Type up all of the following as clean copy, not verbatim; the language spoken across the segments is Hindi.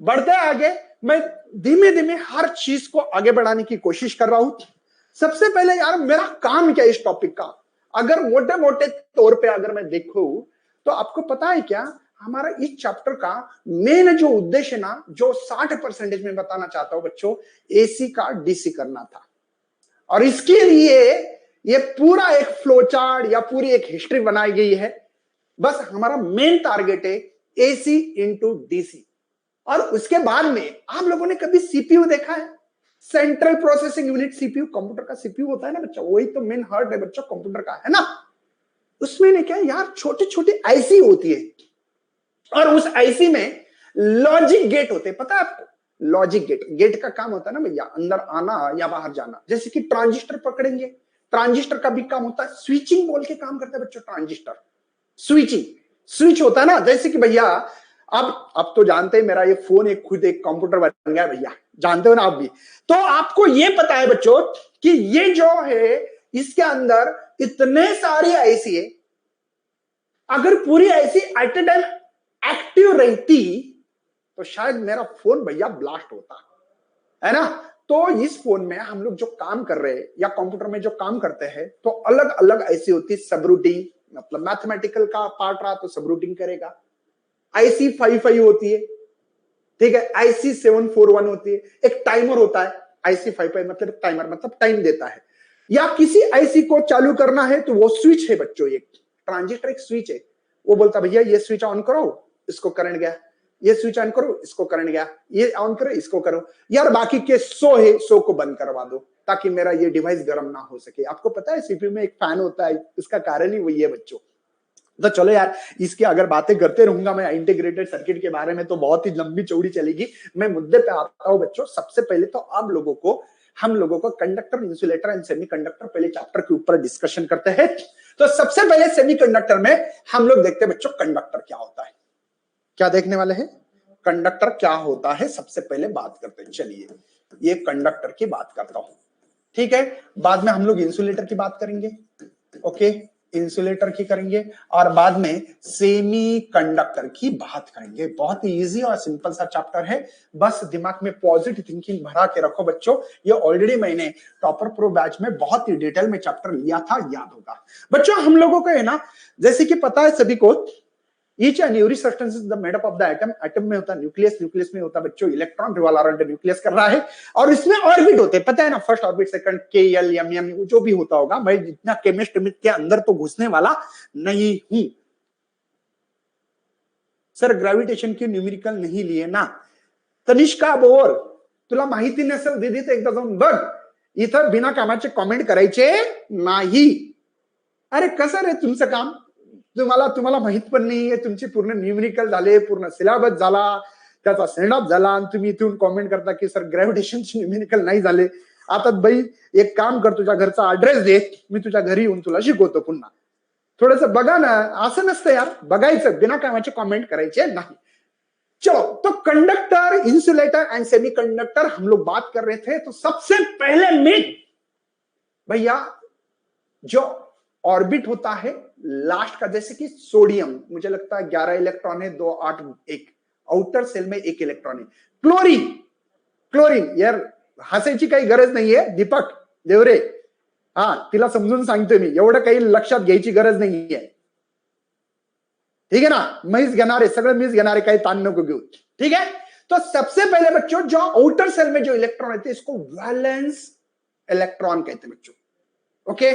बढ़ते आगे मैं धीमे धीमे हर चीज को आगे बढ़ाने की कोशिश कर रहा हूं। सबसे पहले यार मेरा काम क्या है इस टॉपिक का, अगर मोटे मोटे तौर पे अगर मैं देखूं तो आपको पता है क्या, हमारा इस चैप्टर का मेन जो उद्देश्य ना, जो 60% में बताना चाहता हूं बच्चों, एसी का डीसी करना था। और इसके लिए ये पूरा एक फ्लो चार्ट या पूरी एक हिस्ट्री बनाई गई है। बस हमारा मेन टारगेट है एसी इंटू डीसी। और उसके बाद में आप लोगों ने कभी सीपीयू देखा है? Central processing unit CPU, computer का सीपीयू होता है ना बच्चा, वही तो मेन हार्ट है बच्चों कंप्यूटर का, है ना। उसमें ने क्या यार छोटे छोटे आईसी होती है, और उस आईसी में लॉजिक गेट होते हैं, पता है आपको? लॉजिक गेट, गेट का काम होता है ना भैया, अंदर आना या बाहर जाना। जैसे कि ट्रांजिस्टर पकड़ेंगे, ट्रांजिस्टर का भी काम होता है स्विचिंग बोल के काम करता है बच्चों। ट्रांजिस्टर स्विचिंग, स्विच होता है ना। जैसे कि भैया अब तो जानते हैं मेरा ये फोन एक खुद एक कंप्यूटर बन गया भैया, जानते हो ना आप भी। तो आपको ये पता है बच्चों कि ये जो है इसके अंदर इतने सारी आईसी है, अगर पूरी IC at a time active रहती तो शायद मेरा फोन भैया ब्लास्ट होता, है ना। तो इस फोन में हम लोग जो काम कर रहे हैं या कंप्यूटर में जो काम करते हैं तो अलग अलग ऐसी होती है। सब रूटीन मतलब मैथमेटिकल का पार्ट रहा तो सब रूटीन करेगा। आईसी 55 होती है, ठीक है। आईसी 741 होती है। एक टाइमर होता है आईसी 55 मतलब टाइमर मतलब टाइम देता है। या किसी आईसी को चालू करना है तो वो स्विच है बच्चों, एक ट्रांजिस्टर एक स्विच है। वो बोलता भैया ये स्विच ऑन करो, इसको करंट गया, ये स्विच ऑन करो, इसको करंट गया, ये ऑन करो, इसको करो। यार बाकी के 100 है, 100 को बंद करवा दो ताकि मेरा ये डिवाइस गर्म ना हो सके। आपको पता है सीपीयू में एक फैन होता है, इसका कारण ही वही है बच्चों। तो चलो यार इसकी अगर बातें करते रहूंगा मैं इंटीग्रेटेड सर्किट के बारे में तो बहुत ही लंबी चौड़ी चलेगी। मैं मुद्दे पे आता हूं बच्चों। सबसे पहले तो आप लोगों को हम लोगों को कंडक्टर, इंसुलेटर एंड सेमीकंडक्टर पहले चैप्टर के ऊपर डिस्कशन करते हैं। तो सबसे पहले सेमीकंडक्टर में हम लोग देखते हैं बच्चों कंडक्टर क्या होता है। क्या देखने वाले हैं? कंडक्टर क्या होता है सबसे पहले बात करते हैं। चलिए ये कंडक्टर की बात करता हूं, ठीक है। बाद में हम लोग इंसुलेटर की बात करेंगे, ओके, इंसुलेटर की करेंगे, और बाद में सेमी कंडक्टर की बात करेंगे। बहुत ही इजी और सिंपल सा चैप्टर है, बस दिमाग में पॉजिटिव थिंकिंग भरा के रखो बच्चों। ये ऑलरेडी मैंने टॉपर प्रो बैच में बहुत ही डिटेल में चैप्टर लिया था, याद होगा बच्चों। हम लोगों को है ना, जैसे कि पता है सभी को, each and every substance is the made up of the atom। Atom में होता है न्यूक्लियस, न्यूक्लियस में होता है बच्चों इलेक्ट्रॉन, रिवॉल्व अराउंड न्यूक्लियस कर रहा है। और इसमें ऑर्बिट होते हैं, पता है ना, फर्स्ट ऑर्बिट, सेकंड, के एल एम एम, जो भी होता होगा। मैं जितना केमिस्ट के अंदर तो घुसने वाला नहीं हूं। सर ग्रेविटेशन की न्यूमेरिकल नहीं लिए ना? तनिष्का बोर, तुला माहिती नसेल दीदी तर एकदा जाऊन बघ, इथं बिना कामाचे कमेंट करायचे नाही। अरे कसं रे तुमचं काम, तुम्हाला माहित पण नाहीये, तुमची पूर्ण न्यूमेरिकल झाले, पूर्ण सिलेबस झाला, त्याचा सेंड ऑफ झाला, आणि तुम्ही इथून कॉमेंट करता की सर ग्रॅव्हिटेशनचे न्यूमेरिकल नाही झाले। आता बाई एक काम कर, तुझ्या घरचा ऍड्रेस दे, मी तुझ्या घरी येऊन तुला शिकवतो पुन्हा। थोडस बघा ना, असं नसतं यार, बघायचं, बिना कामाचे कॉमेंट करायचे नाही। चलो तो कंडक्टर, इंसुलेटर एंड सेमीकंडक्टर हम लोग बात कर रहे थे। तो सबसे पहले में भैया जो ऑर्बिट होता है लास्ट का, जैसे कि सोडियम, मुझे लगता है 11 इलेक्ट्रॉन है, 2 8 1, आउटर सेल में 1 इलेक्ट्रॉन है। क्लोरीन, क्लोरीन यार हसायची काही गरज नाहीये दीपक देवरे, हा तिला समजून सांगतोय मी, एवढं काही लक्षात घ्यायची गरज नाहीये, ठीक है ना। मीच घेणार आहे, सगळं मीच घेणार आहे, काही ताण नको घेऊ, ठीक है। तो सबसे पहले बच्चों जो आउटर सेल में जो इलेक्ट्रॉन रहते हैं इसको वैलेंस इलेक्ट्रॉन कहते हैं बच्चों, ओके।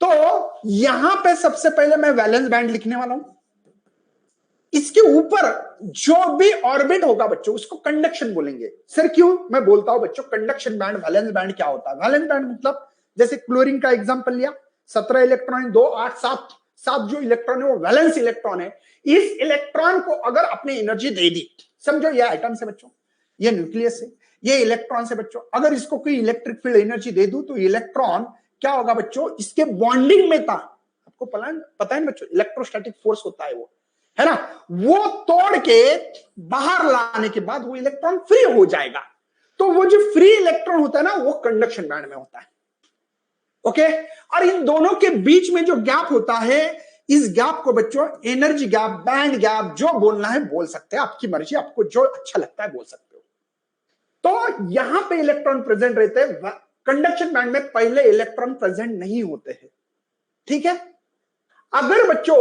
तो यहां पे सबसे पहले मैं वैलेंस बैंड लिखने वाला हूं। इसके ऊपर जो भी ऑर्बिट होगा बच्चों उसको कंडक्शन बोलेंगे। सर क्यों? मैं बोलता हूं बच्चों कंडक्शन बैंड, वैलेंस बैंड क्या होता है। वैलेंस बैंड मतलब जैसे क्लोरीन का एग्जांपल लिया, 17 इलेक्ट्रॉन, 2 8 7, 7 जो इलेक्ट्रॉन है वो वैलेंस इलेक्ट्रॉन है। इस इलेक्ट्रॉन को अगर अपनी एनर्जी दे दी, समझो ये एटम से बच्चों, ये न्यूक्लियस है, ये इलेक्ट्रॉन से बच्चों, अगर इसको कोई इलेक्ट्रिक फील्ड एनर्जी दे दूं तो इलेक्ट्रॉन क्या होगा बच्चों, इसके बॉन्डिंग में था, आपको पता है ना बच्चों, इलेक्ट्रोस्टैटिक फोर्स होता है वो, है ना, वो तोड़ के बाहर लाने के बाद वो इलेक्ट्रॉन फ्री हो जाएगा। तो वो जो फ्री इलेक्ट्रॉन होता है ना वो कंडक्शन बैंड में होता है, ओके। और इन दोनों के बीच में जो गैप होता है इस गैप को बच्चों एनर्जी गैप, बैंड गैप, जो बोलना है बोल सकते हैं, आपकी मर्जी, आपको जो अच्छा लगता है बोल सकते हो। तो यहां पे इलेक्ट्रॉन प्रेजेंट रहते हैं, कंडक्शन बैंड में पहले इलेक्ट्रॉन प्रेजेंट नहीं होते हैं, ठीक है। अगर बच्चों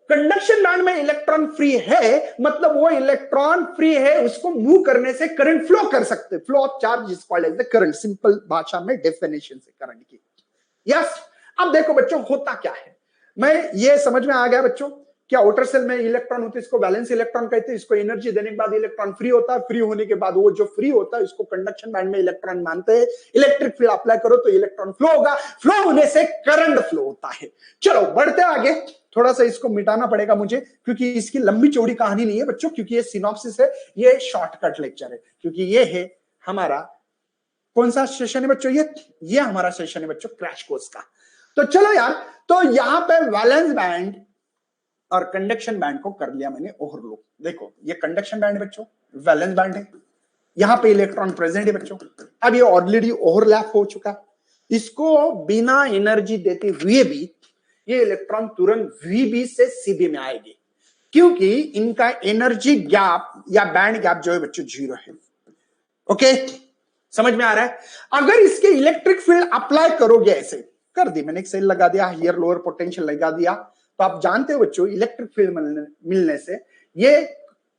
कंडक्शन बैंड में इलेक्ट्रॉन फ्री है, मतलब वो इलेक्ट्रॉन फ्री है, उसको मूव करने से करंट फ्लो कर सकते, flow of charge is called as the current, simple भाषा में डेफिनेशन से करंट की। यस, अब देखो बच्चों होता क्या है, मैं ये समझ में आ गया बच्चों, क्या आउटर सेल में इलेक्ट्रॉन होते हैं, इसको वैलेंस इलेक्ट्रॉन कहते हैं, इसको एनर्जी देने के बाद इलेक्ट्रॉन फ्री होता है, फ्री होने के बाद वो जो फ्री होता है इसको कंडक्शन बैंड में इलेक्ट्रॉन मानते हैं, इलेक्ट्रिक फील्ड अप्लाई करो तो इलेक्ट्रॉन फ्लो होगा, फ्लो होने से करंट फ्लो होता है। चलो बढ़ते आगे, थोड़ा सा इसको मिटाना पड़ेगा मुझे क्योंकि इसकी लंबी चौड़ी कहानी नहीं है बच्चों, क्योंकि ये सिनॉप्सिस है, ये शॉर्टकट लेक्चर है, क्योंकि ये है हमारा कौन सा सेशन है बच्चों, ये हमारा सेशन है बच्चों क्रैश कोर्स का। तो चलो यार, तो यहां पे वैलेंस बैंड और कंडक्शन बैंड को कर लिया मैंने ओवरलैप। देखो ये कंडक्शन बैंड है बच्चों, वैलेंस बैंड है, यहां पे इलेक्ट्रॉन प्रेजेंट है बच्चों। अब ये ऑलरेडी ओवरलैप हो चुका, इसको बिना एनर्जी देते हुए भी ये इलेक्ट्रॉन तुरंत वीबी से सीबी में आएगी, क्योंकि इनका एनर्जी गैप या बैंड गैप जो है बच्चों 0 है। ओके, समझ में आ रहा है। अगर इसके इलेक्ट्रिक फील्ड अप्लाई करोगे, ऐसे कर दी मैंने, एक सेल लगा दिया, हायर लोअर पोटेंशियल लगा दिया, तो आप जानते हो बच्चों इलेक्ट्रिक फील्ड मिलने से ये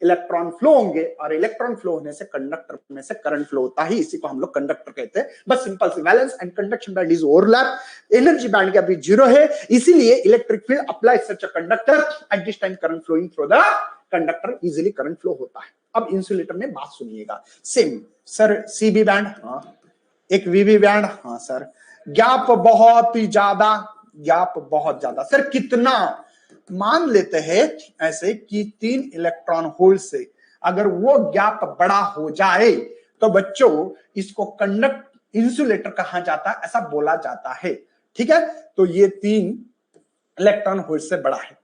इलेक्ट्रॉन फ्लो होंगे, और इलेक्ट्रॉन फ्लो होने से कंडक्टर में से करंट फ्लो होता है, इसी को हम लोग कंडक्टर कहते हैं। बस सिंपल सी, valence and conduction band is overlap, energy band का भी 0 है, इसीलिए electric field apply such a conductor at this time current flowing through the conductor, easily current flow होता है। अब इंसुलेटर में बात सुनिएगा, सेम सर, सीबी बैंड, हाँ, एक वीबी बैंड, हाँ सर, गैप बहुत ही ज्यादा, गैप बहुत ज्यादा सर, कितना, मान लेते हैं ऐसे कि 3 इलेक्ट्रॉन होल से अगर वो गैप बड़ा हो जाए तो बच्चों इसको कंडक्ट इंसुलेटर कहा जाता है, ऐसा बोला जाता है, ठीक है। तो ये 3 इलेक्ट्रॉन होल से बड़ा है।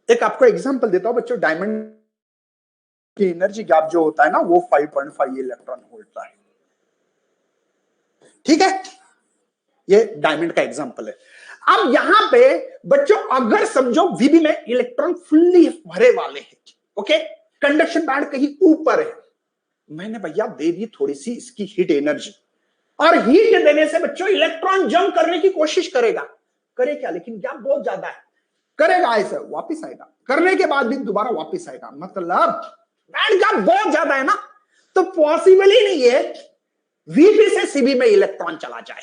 एक आपको एग्जांपल देता हूं बच्चों, डायमंड की एनर्जी गैप जो होता है ना वो 5.5 इलेक्ट्रॉन वोल्ट का है, ठीक है, ये डायमंड का एग्जांपल है। अब यहां पे बच्चों अगर समझो वीबी में इलेक्ट्रॉन फुल्ली भरे वाले हैं, ओके, कंडक्शन बैंड कहीं ऊपर है, मैंने भैया दे दी थोड़ी सी इसकी हीट एनर्जी, और हीट देने से बच्चों इलेक्ट्रॉन जंप करने की कोशिश करेगा, करे क्या, लेकिन गैप बहुत ज्यादा है, करेगा ऐसा वापिस आएगा, करने के बाद भी दोबारा वापिस आएगा, मतलब बैंड गैप बहुत ज्यादा है ना, तो पॉसिबल ही नहीं है वीबी से सीबी में इलेक्ट्रॉन चला जाए,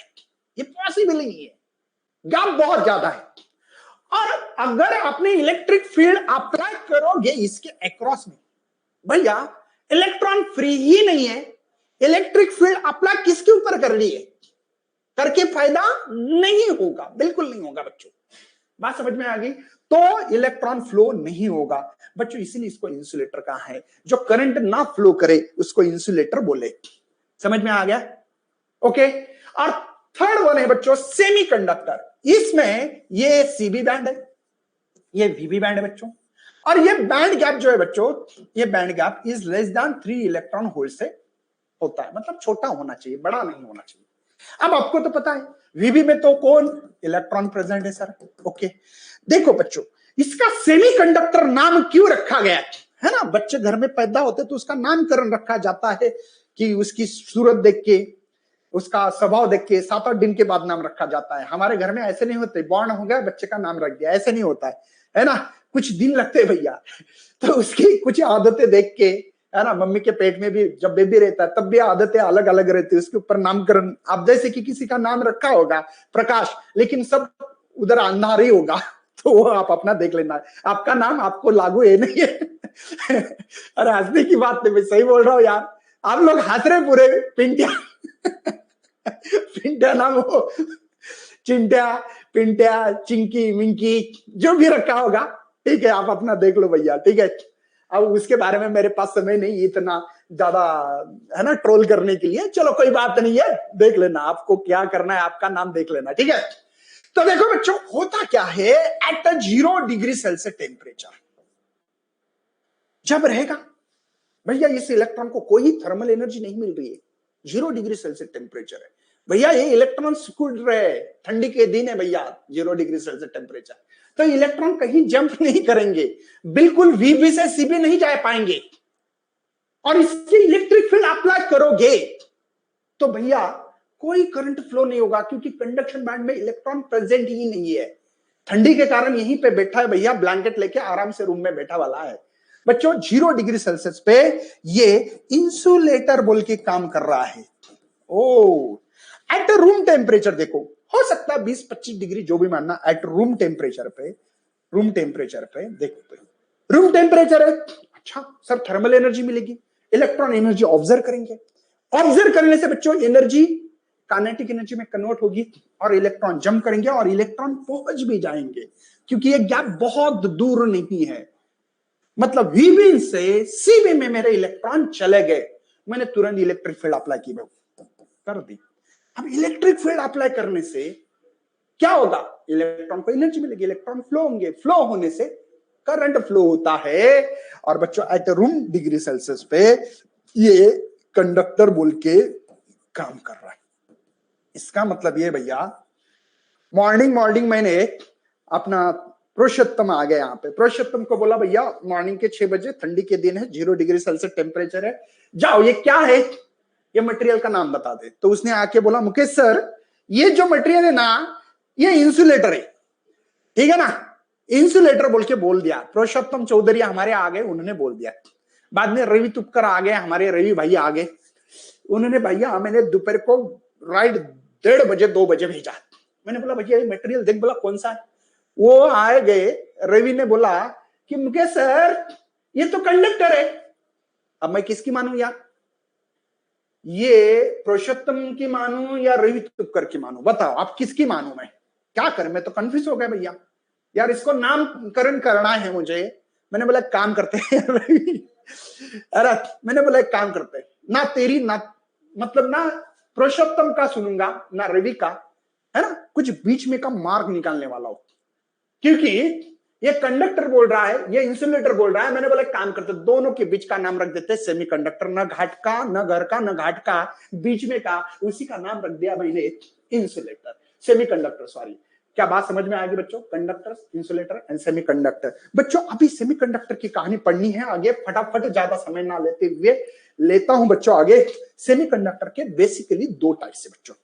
ये पॉसिबल ही नहीं है, गैप बहुत ज्यादा है। और अगर आपने इलेक्ट्रिक फील्ड अप्लाई करोगे इसके अक्रॉस में, भैया इलेक्ट्रॉन फ्री ही नहीं है, इलेक्ट्रिक फील्ड अप्लाई किसके ऊपर कर रही है, करके फायदा नहीं होगा, बिल्कुल नहीं होगा बच्चों, बात समझ में आ गई। तो इलेक्ट्रॉन फ्लो नहीं होगा बच्चों, इसीलिए इसको इंसुलेटर कहा है, जो करंट ना फ्लो करे उसको इंसुलेटर बोले, समझ में आ गया, ओके। और थर्ड वन है बच्चों सेमीकंडक्टर, इसमें ये सीबी बैंड है, ये वीबी बैंड है बच्चों, और ये बैंड गैप जो है बच्चों, ये band gap is less than 3 electron hole से होता है, मतलब छोटा होना चाहिए, बड़ा नहीं होना चाहिए। अब आपको तो पता है वीबी में तो कौन इलेक्ट्रॉन प्रेजेंट है सर, ओके। देखो बच्चों इसका सेमीकंडक्टर नाम क्यों रखा गया है ना, बच्चे घर में पैदा होते तो उसका नामकरण रखा जाता है कि उसकी सूरत देख के, उसका स्वभाव देख के 7-8 दिन के बाद नाम रखा जाता है। हमारे घर में ऐसे नहीं होते, बॉर्न हो गया बच्चे का नाम रख दिया, ऐसे नहीं होता है ना, कुछ दिन लगते हैं भैया। तो उसकी कुछ आदतें देख के, है ना, मम्मी के पेट में भी जब बेबी रहता है तब भी आदतें अलग अलग रहती है, उसके ऊपर नामकरण, अब जैसे कि किसी का नाम रखा होगा प्रकाश, लेकिन सब उधर अंधार ही होगा, तो वो आप अपना देख लेना, आपका नाम आपको लागू है नहीं है। अरे हंसने की बात नहीं, मैं सही बोल रहा हूँ यार, आप लोग हंस रहे पूरे, पिंटिया पिंटिया नाम हो, चिंटिया, पिंटिया, चिंकी, मिंकी, जो भी रखा होगा, ठीक है, आप अपना देख लो भैया, ठीक है। अब उसके बारे में मेरे पास समय नहीं इतना ज्यादा, है ना, ट्रोल करने के लिए, चलो कोई बात नहीं है, देख लेना, आपको क्या करना है, आपका नाम देख लेना, ठीक है। तो देखो बच्चों होता क्या है, एट 0 डिग्री सेल्सियस टेम्परेचर जब रहेगा भैया, इस इलेक्ट्रॉन को कोई थर्मल एनर्जी नहीं मिल रही है, 0 डिग्री सेल्सियस टेम्परेचर है भैया, ये इलेक्ट्रॉन सिकुड़ रहे, ठंडी के दिन है भैया, 0 डिग्री सेल्सियस टेम्परेचर, तो इलेक्ट्रॉन कहीं जंप नहीं करेंगे, बिल्कुल वीबी से सीबी नहीं जा पाएंगे। और इसके इलेक्ट्रिक फील्ड अप्लाई करोगे तो भैया कोई करंट फ्लो नहीं होगा, क्योंकि कंडक्शन बैंड में इलेक्ट्रॉन प्रेजेंट ही नहीं है। ठंडी के कारण यहीं पे बैठा है भैया, ब्लैंकेट लेके आराम से रूम में बैठा वाला है। बच्चों 0 डिग्री सेल्सियस पे ये इंसुलेटर बोल के काम कर रहा है। ओ एट रूम टेम्परेचर देखो, हो सकता है 20-25 डिग्री जो भी मानना, एट रूम टेम्परेचर पे देखो, रूम टेम्परेचर है। अच्छा सर थर्मल एनर्जी मिलेगी, इलेक्ट्रॉन एनर्जी ऑब्जर्व करेंगे, ऑब्जर्व करने से बच्चों एनर्जी काइनेटिक एनर्जी में कन्वर्ट होगी और इलेक्ट्रॉन जंप करेंगे और इलेक्ट्रॉन पहुंच भी जाएंगे, क्योंकि ये गैप बहुत दूर नहीं है। मतलब वीबी से सीबी में मेरे इलेक्ट्रॉन चले गए, मैंने तुरंत इलेक्ट्रिक फील्ड अप्लाई की कर दी। अब इलेक्ट्रिक फील्ड अप्लाई करने से क्या होगा, इलेक्ट्रॉन को एनर्जी मिलेगी, इलेक्ट्रॉन फ्लो होंगे, फ्लो होने से करंट फ्लो होता है। और बच्चों एट रूम डिग्री सेल्सियस पे ये कंडक्टर बोल के काम कर रहा है। इसका मतलब ये भैया, मॉर्निंग मैंने अपना पुरुषोत्तम आ गया यहाँ पे, पुरुषोत्तम को बोला भैया मॉर्निंग के 6 बजे, ठंडी के दिन है, 0 डिग्री सेल्सियस टेम्परेचर है, जाओ ये क्या है, ये मटेरियल का नाम बता दे। तो उसने आके बोला मुकेश सर ये जो मटेरियल है ना ये इंसुलेटर है, ठीक है ना, इंसुलेटर बोल दिया। पुरुषोत्तम चौधरी हमारे आ गए, उन्होंने बोल दिया। बाद में रवि तुपकर आ गए, हमारे रवि भाई आ गए, उन्होंने भैया मैंने दोपहर को राइट 1:30 बजे 2 बजे भेजा। मैंने बोला भैया ये मटेरियल देख, बोला कौन सा है, वो आए गए, रवि ने बोला कि मुकेश सर ये तो कंडक्टर है। अब मैं किसकी मानूं यार, ये पुरुषोत्तम की मानूं या रवि तुपकर की मानूं, बताओ आप किसकी मानूं, मैं क्या करूं, मैं तो कंफ्यूज हो गया भैया यार, इसको नामकरण करना है मुझे। मैंने बोला काम करते हैं रवि, अरे मैंने बोला एक काम करते हैं ना, तेरी ना मतलब ना पुरुषोत्तम का सुनूंगा ना रवि का, है ना, कुछ बीच में का मार्ग निकालने वाला हो, क्योंकि ये कंडक्टर बोल रहा है, ये इंसुलेटर बोल रहा है। मैंने बोला काम करते दोनों के बीच का नाम रख देते सेमीकंडक्टर, न घाट का न घर का न घाट का, बीच में का उसी का नाम रख दिया मैंने इंसुलेटर, सेमीकंडक्टर। सॉरी, क्या बात समझ में आएगी बच्चों, कंडक्टर, इंसुलेटर एंड सेमीकंडक्टर। बच्चों अभी सेमीकंडक्टर की कहानी पढ़नी है आगे, फटाफट ज्यादा समय ना लेते हुए लेता हूं बच्चों आगे। सेमीकंडक्टर के बेसिकली 2 टाइप से बच्चों,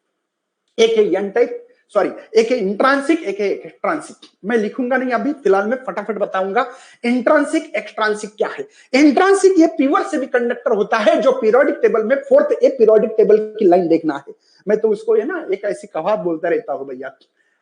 एक है एन टाइप, सॉरी एक है इंट्रांसिक, एक है एक्सट्रांसिक। मैं लिखूंगा नहीं अभी, फिलहाल मैं फटाफट बताऊंगा इंट्रांसिक एक्सट्रांसिक क्या है। इंट्रांसिक ये प्योर सेमीकंडक्टर होता है जो पीरियोडिक टेबल में 4th ए पीरियोडिक टेबल की लाइन देखना है। मैं तो उसको है ना एक ऐसी कहावत बोलता रहता हूं भैया,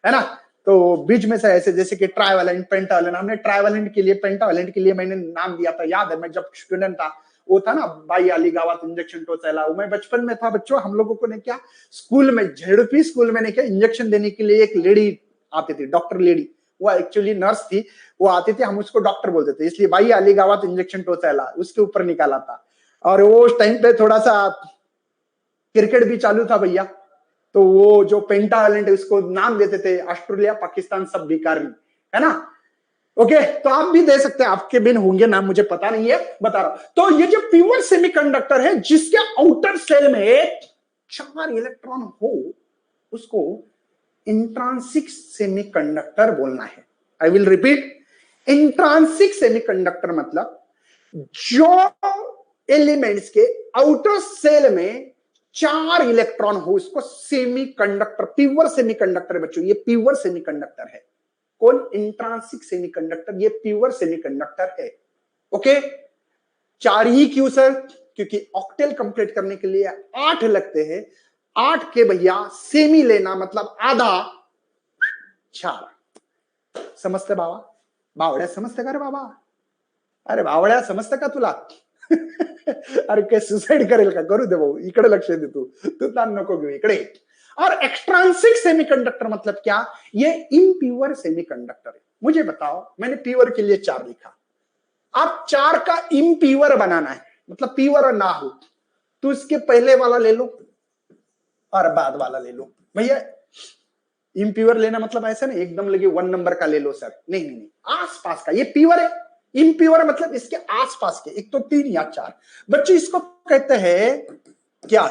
है ना, तो बीच में से ऐसे जैसे कि ट्राइवेलेंट, पेंटावेलेंट, हमने ट्राइवेलेंट के लिए, पेंटावेलेंट के लिए मैंने नाम दिया था, याद है मैं जब स्टूडेंट था, वो था ना बाई आली गावात इंजेक्शन टोचैला। मैं बचपन में था बच्चों, हम लोगों को ने क्या स्कूल में, झेड़पी स्कूल में ने क्या इंजेक्शन देने के लिए एक लेडी आती थी, डॉक्टर लेडी, वो एक्चुअली नर्स थी, वो आती थी, हम उसको डॉक्टर बोलते थे, इसलिए बाई आली गावात इंजेक्शन टोचैला उसके ऊपर निकाला था। और वो उस टाइम पे थोड़ा सा क्रिकेट भी चालू था भैया, तो वो जो पेंटावेलेंट उसको नाम देते थे ऑस्ट्रेलिया पाकिस्तान सब भिखारी, है ना। ओके, तो आप भी दे सकते हैं, आपके बिन होंगे नाम, मुझे पता नहीं है, बता रहा हूं। तो ये जो प्योर सेमीकंडक्टर है जिसके आउटर सेल में 4 इलेक्ट्रॉन हो, उसको इंट्रांसिक सेमीकंडक्टर बोलना है। आई विल रिपीट, इंट्रांसिक सेमीकंडक्टर मतलब जो एलिमेंट्स के आउटर सेल में 4 इलेक्ट्रॉन हो, उसको सेमीकंडक्टर, प्योर सेमीकंडक्टर है बच्चों, ये प्योर सेमीकंडक्टर है। कौन, इंट्रांसिक सेमीकंडक्टर, ये प्योर सेमीकंडक्टर है। ओके, 4 ही क्यों सर, क्योंकि ऑक्टेल कंप्लीट करने के लिए 8 लगते हैं, 8 के भैया सेमी लेना मतलब आधा, 4। समजते बाबा, बावड्या समजते का रे बाबा, अरे बावड्या समजतं का तुला अरे काय सुसाइड करेल का, करू दे भाऊ, इकडे लक्ष दे, तू ताण नको घेऊ, इकडे। और एक्सट्रांसिक सेमीकंडक्टर मतलब क्या, ये इम्प्योर सेमीकंडक्टर है। मुझे बताओ, मैंने प्योर के लिए 4 लिखा, आप 4 का इम्प्योर बनाना है, मतलब प्योर ना हो, तो इसके पहले वाला ले लो और बाद वाला ले लो भैया। इम्प्योर लेना मतलब ऐसा नहीं एकदम लगे 1 नंबर का ले लो सर, नहीं नहीं नहीं, आसपास का, ये प्योर है, इम्प्योर मतलब इसके आसपास के, एक तो 3 या 4। बच्चे इसको कहते हैं क्या,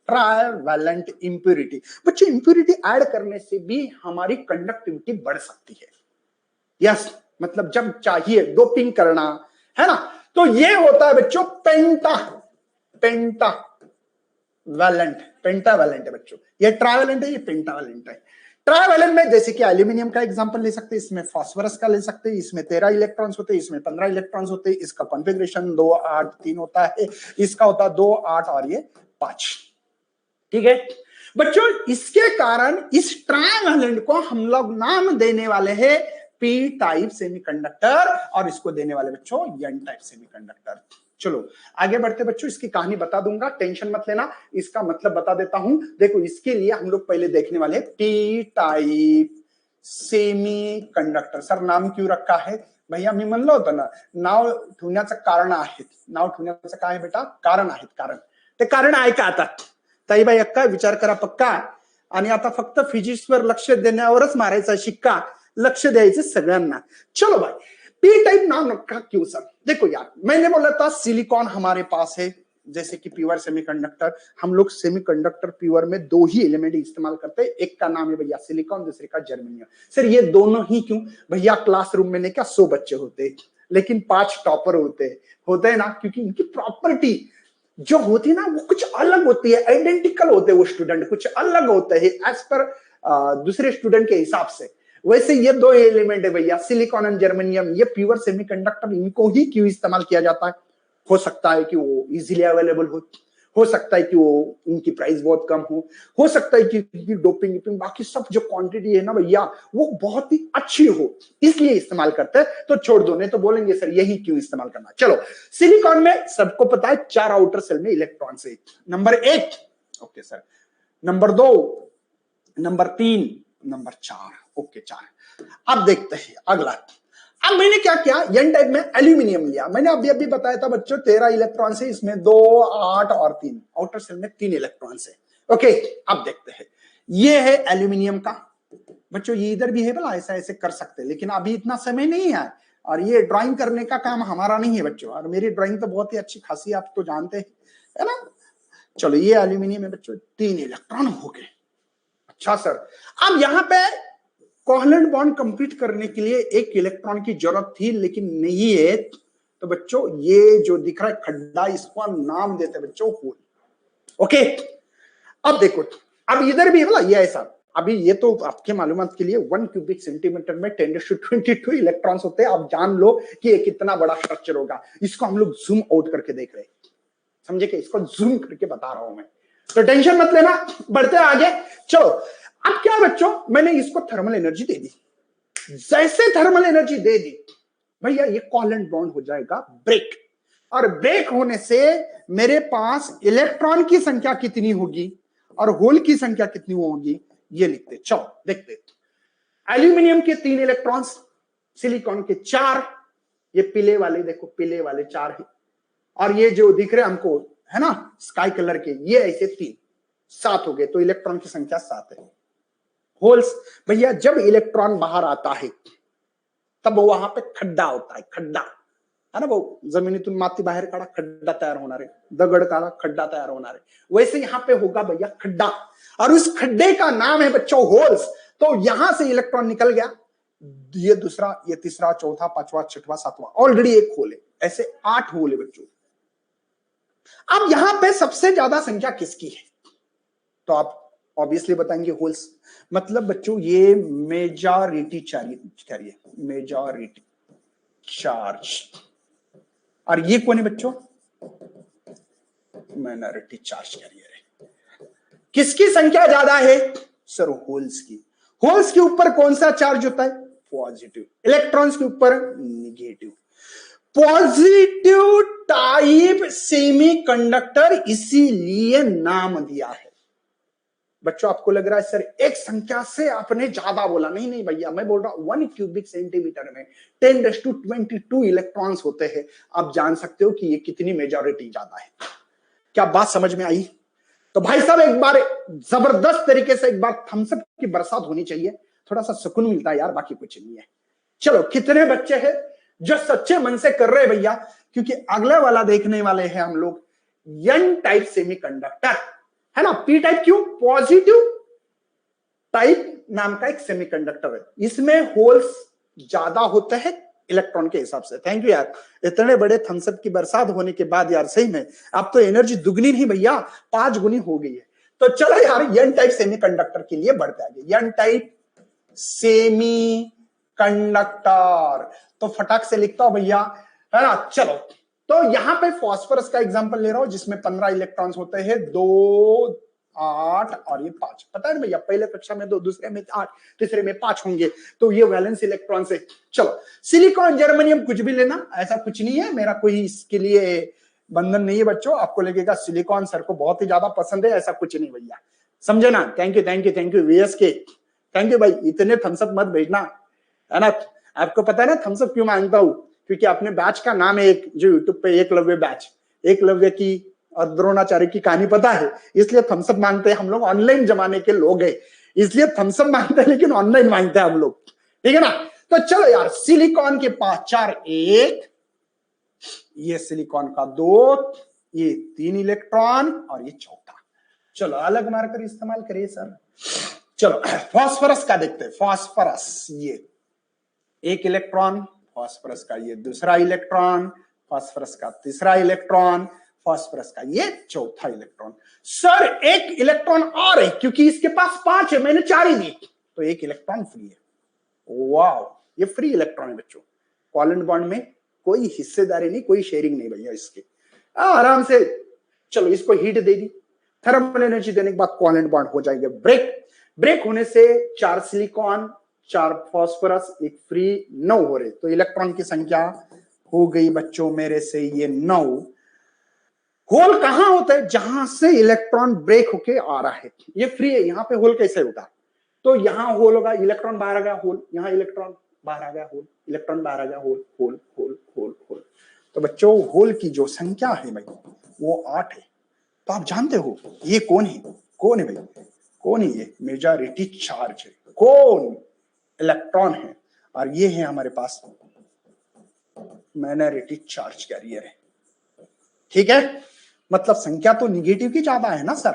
ट्राइवेलेंट इंप्योरिटी। बच्चे इंप्योरिटी ऐड करने से भी हमारी कंडक्टिविटी बढ़ सकती है। यस, मतलब जब चाहिए डोपिंग करना, है ना, तो ये होता है बच्चों पेंटा पेंटावैलेंट है बच्चों। ये ट्राइवैलेंट है, ये पेंटावैलेंट है। ट्राइवैलेंट में जैसे कि एल्यूमिनियम का एग्जांपल ले सकते हैं, इसमें फास्फोरस का ले सकते हैं, इसमें 13 इलेक्ट्रॉन्स होते हैं, इसमें 15 इलेक्ट्रॉन्स होते हैं, इसका कॉन्फ़िगरेशन 2 8 3 होता है, इसका होता है 2 8 और ये 5। ठीक है बच्चों, इसके कारण इस ट्राइवैलेंट को हम लोग नाम देने वाले हैं पी टाइप सेमीकंडक्टर, और इसको देने वाले बच्चों एन टाइप सेमीकंडक्टर। चलो आगे बढ़ते बच्चों, इसकी कहानी बता दूंगा, टेंशन मत लेना, इसका मतलब बता देता हूं। देखो इसके लिए हम लोग पहले देखने वाले हैं पी टाइप सेमीकंडक्टर। सर नाम क्यों रखा है भैया? मी म्हणलं होतं ना, नाव ठेवण्याचं कारण आहेत. नाव ठेवण्याचं काय बेटा? कारण आहेत. कारण ते कारण ऐका आता. ताईबाई अक्का विचार करा पक्का, आणि आता फक्त फिजिक्सवर लक्ष देण्यावरच मारायचा शिक्का, लक्ष द्यायचं सगळ्यांना। चलो भाई, पी टाइप नाम रखा क्यों सर? देखो यार, मैंने बोला था सिलिकॉन हमारे पास है, जैसे कि प्योर सेमीकंडक्टर, हम लोग सेमीकंडक्टर प्योर में 2 ही एलिमेंट इस्तेमाल करते हैं, एक का नाम है भैया सिलिकॉन, दूसरे का जर्मेनियम। सर ये दोनों ही क्यों भैया? क्लासरूम में ने क्या 100 बच्चे होते हैं, लेकिन 5 टॉपर होते हैं ना, क्योंकि इनकी प्रॉपर्टी जो होती है ना वो कुछ अलग होती है, आइडेंटिकल होते हैं, वो स्टूडेंट कुछ अलग होते हैं एज पर दूसरे स्टूडेंट के हिसाब से। वैसे ये 2 एलिमेंट है भैया सिलिकॉन एंड जर्मेनियम, ये प्योर सेमीकंडक्टर, इनको ही क्यों इस्तेमाल किया जाता है? हो सकता है कि वो इजीली अवेलेबल हो सकता है कि वो उनकी प्राइस बहुत कम हो सकता है कि डोपिंग बाकी सब जो क्वांटिटी है ना भैया वो बहुत ही अच्छी हो, इसलिए इस्तेमाल करते हैं। तो छोड़ दो, नहीं तो बोलेंगे सर यही क्यों इस्तेमाल करना। चलो, सिलिकॉन में सबको पता है 4 आउटर सेल में इलेक्ट्रॉन है, number 1, okay sir, number 2, number 3, number 4, okay 4। अब देखते हैं अगला। अब मैंने क्या किया, एन टाइप में एल्यूमिनियम लिया, मैंने अभी बताया था बच्चों 13 इलेक्ट्रॉन से, इसमें 2 8 और 3, आउटर सेल में 3 इलेक्ट्रॉन से। ओके, अब देखते हैं, ये है एल्यूमिनियम का बच्चों, ये इधर भी है भला, ऐसा ऐसे कर सकते हैं, लेकिन अभी इतना समय नहीं है, और ये ड्राइंग करने का काम हमारा नहीं है बच्चों, और मेरी ड्राइंग तो बहुत ही अच्छी खासी आप तो जानते हैं, है ना। चलो ये एल्यूमिनियम है बच्चों, 3 इलेक्ट्रॉन हो गए। अच्छा सर, अब यहां पे कोवलेंट बॉन्ड कंप्लीट करने के लिए 1 इलेक्ट्रॉन की जरूरत थी, लेकिन नहीं है, तो बच्चों ये जो दिख रहा है खड्डा, इसको नाम देते हैं बच्चों होल। ओके, अब देखो, अब इधर भी है ये ऐसा, अभी ये तो आपके मालूमात के लिए 1 क्यूबिक सेंटीमीटर में 10⁻22 इलेक्ट्रॉन्स होते हैं। आप जान लो कि ये कितना बड़ा स्ट्रक्चर होगा। इसको हम लोग जूम आउट करके देख रहे हैं, समझे कि इसको जूम करके बता रहा हूं मैं, तो टेंशन मत लेना, बढ़ते आगे। चलो, अब क्या बच्चों, मैंने इसको थर्मल एनर्जी दे दी, जैसे थर्मल एनर्जी दे दी भैया ये कोवलेंट बॉन्ड हो जाएगा ब्रेक, और ब्रेक होने से मेरे पास इलेक्ट्रॉन की संख्या कितनी होगी और होल की संख्या कितनी होगी, ये लिखते। चलो देखते, एल्यूमिनियम के 3 इलेक्ट्रॉन्स, सिलिकॉन के 4, ये पीले वाले देखो, पीले वाले 4 है, और ये जो दिख रहे हमको है ना स्काई कलर के, ये ऐसे 3 7 हो गए, तो इलेक्ट्रॉन की संख्या 7 है। होल्स भैया जब इलेक्ट्रॉन बाहर आता है तब वहां पे खड्डा होता है, खड्डा है ना, वो जमिनीतून माती बाहेर काढा खड्डा तयार होणार है, दगड काढा खड्डा तयार होणार है, वैसे यहां पे होगा भैया खड्डा, और उस खड्डे का नाम है बच्चों होल्स। तो यहां से इलेक्ट्रॉन निकल गया, ये दूसरा, ये तीसरा, चौथा, पांचवा, छठवां, सातवां, ऑलरेडी 1 होल है, ऐसे 8 होल है बच्चों। अब यहां पे सबसे ज्यादा संख्या किसकी है, तो आप ऑब्वियसली बताएंगे होल्स, मतलब बच्चों ये मेजॉरिटी चाहिए, मेजॉरिटी चार्ज, और ये कौन है बच्चों, माइनॉरिटी चार्ज कैरियर है। किसकी संख्या ज्यादा है सर, होल्स की। होल्स के ऊपर कौन सा चार्ज होता है, पॉजिटिव, इलेक्ट्रॉन्स के ऊपर निगेटिव। पॉजिटिव टाइप सेमीकंडक्टर इसीलिए नाम दिया है बच्चों। आपको लग रहा है सर एक संख्या से आपने ज्यादा बोला, नहीं भैया, मैं बोल रहा हूं 1 क्यूबिक सेंटीमीटर में 10⁻22 इलेक्ट्रॉन्स होते हैं। आप जान सकते हो कि ये कितनी मेजॉरिटी ज्यादा है। क्या बात समझ में आई? तो भाई साहब एक बार जबरदस्त तरीके से एक बार थम्स अप की बरसात होनी चाहिए, थोड़ा सा सुकून मिलता है यार, बाकी कुछ नहीं है। चलो, कितने बच्चे हैं जो सच्चे मन से कर रहे हैं भैया, क्योंकि अगले वाला देखने वाले हैं हम लोग एन टाइप सेमीकंडक्टर, है ना। पी टाइप क्यों, पॉजिटिव टाइप नाम का एक सेमीकंडक्टर है, इसमें होल्स ज्यादा होते हैं इलेक्ट्रॉन के हिसाब से। थैंक यू यार, इतने बड़े थम्सअप की बरसात होने के बाद यार सही में अब तो एनर्जी दुगनी नहीं भैया 5 गुनी हो गई है। तो चलो यार एन टाइप सेमीकंडक्टर के लिए बढ़ते आगे। एन टाइप सेमी कंडक्टर तो फटाक से लिखता हूं भैया, है ना। चलो तो यहां पे फास्फोरस का एग्जांपल ले रहा हूं जिसमें 15 इलेक्ट्रॉन्स होते हैं, 2 8 और ये 5। पता है भैया पहले कक्षा में 2, दूसरे में 8, तीसरे में 5 होंगे, तो ये वैलेंस इलेक्ट्रॉन से। चलो सिलिकॉन जर्मेनियम कुछ भी लेना, ऐसा कुछ नहीं है, मेरा कोई इसके लिए बंधन नहीं है बच्चों। आपको लगेगा सिलिकॉन सर को बहुत ही ज्यादा पसंद है, ऐसा कुछ नहीं भैया, समझे ना। Thank you thank you thank you VSK, thank you भाई। इतने थम्सअप मत भेजना, है ना। आपको पता है ना थम्सअप क्यों मांगता हूं, क्योंकि अपने बैच का नाम है एक, जो यूट्यूब पे एकलव्य बैच, एकलव्य की और द्रोणाचार्य की कहानी पता है, इसलिए थम्सअप मांगते हैं हम लोग। ऑनलाइन जमाने के लोग हैं इसलिए थम्सअप मांगते हैं, लेकिन ऑनलाइन मांगते हैं हम लोग, ठीक है ना। तो चलो यार सिलिकॉन के पास 4 1, ये सिलिकॉन का 2, ये 3 इलेक्ट्रॉन और ये चौथा। चलो अलग मार्कर इस्तेमाल करिए सर। चलो फास्फोरस का देखते हैं। फास्फोरस ये 1 इलेक्ट्रॉन, फास्फोरस का ये दूसरा इलेक्ट्रॉन, फास्फोरस का तीसरा इलेक्ट्रॉन, फास्फोरस का ये चौथा इलेक्ट्रॉन। सर 1 इलेक्ट्रॉन और है, क्योंकि इसके पास 5 है, मैंने 4 ही दी, तो 1 इलेक्ट्रॉन फ्री है। वाह, ये फ्री इलेक्ट्रॉन है बच्चों। कोवेलेंट बॉन्ड में कोई हिस्सेदारी नहीं, कोई शेयरिंग नहीं भैया इसके, आराम से। चलो इसको हीट दे दी, थर्मल एनर्जी देने के बाद कोवेलेंट बॉन्ड हो जाएंगे ब्रेक। ब्रेक होने से 4 सिलिकॉन, 4 फास्फोरस, 1 फ्री, 9 हो रहे। तो इलेक्ट्रॉन की संख्या हो गई बच्चों मेरे से ये 9। होल कहां होता है, जहां से इलेक्ट्रॉन ब्रेक होके आ रहा है। ये फ्री है, यहां पे होल कैसे होगा, तो यहां होल होगा, इलेक्ट्रॉन बाहर आ गया होल, यहां इलेक्ट्रॉन बाहर आ गया होल, इलेक्ट्रॉन बाहर आ गया hole, hole hole hole hole. तो बच्चों होल की जो संख्या है भाई वो 8 है। तो आप जानते हो ये कौन है, कौन है भाई, कौन है ये, मेजॉरिटी चार्ज है, कौन, इलेक्ट्रॉन है। और ये है हमारे पास माइनॉरिटी चार्ज कैरियर है, ठीक है। मतलब संख्या तो निगेटिव की ज्यादा है ना सर,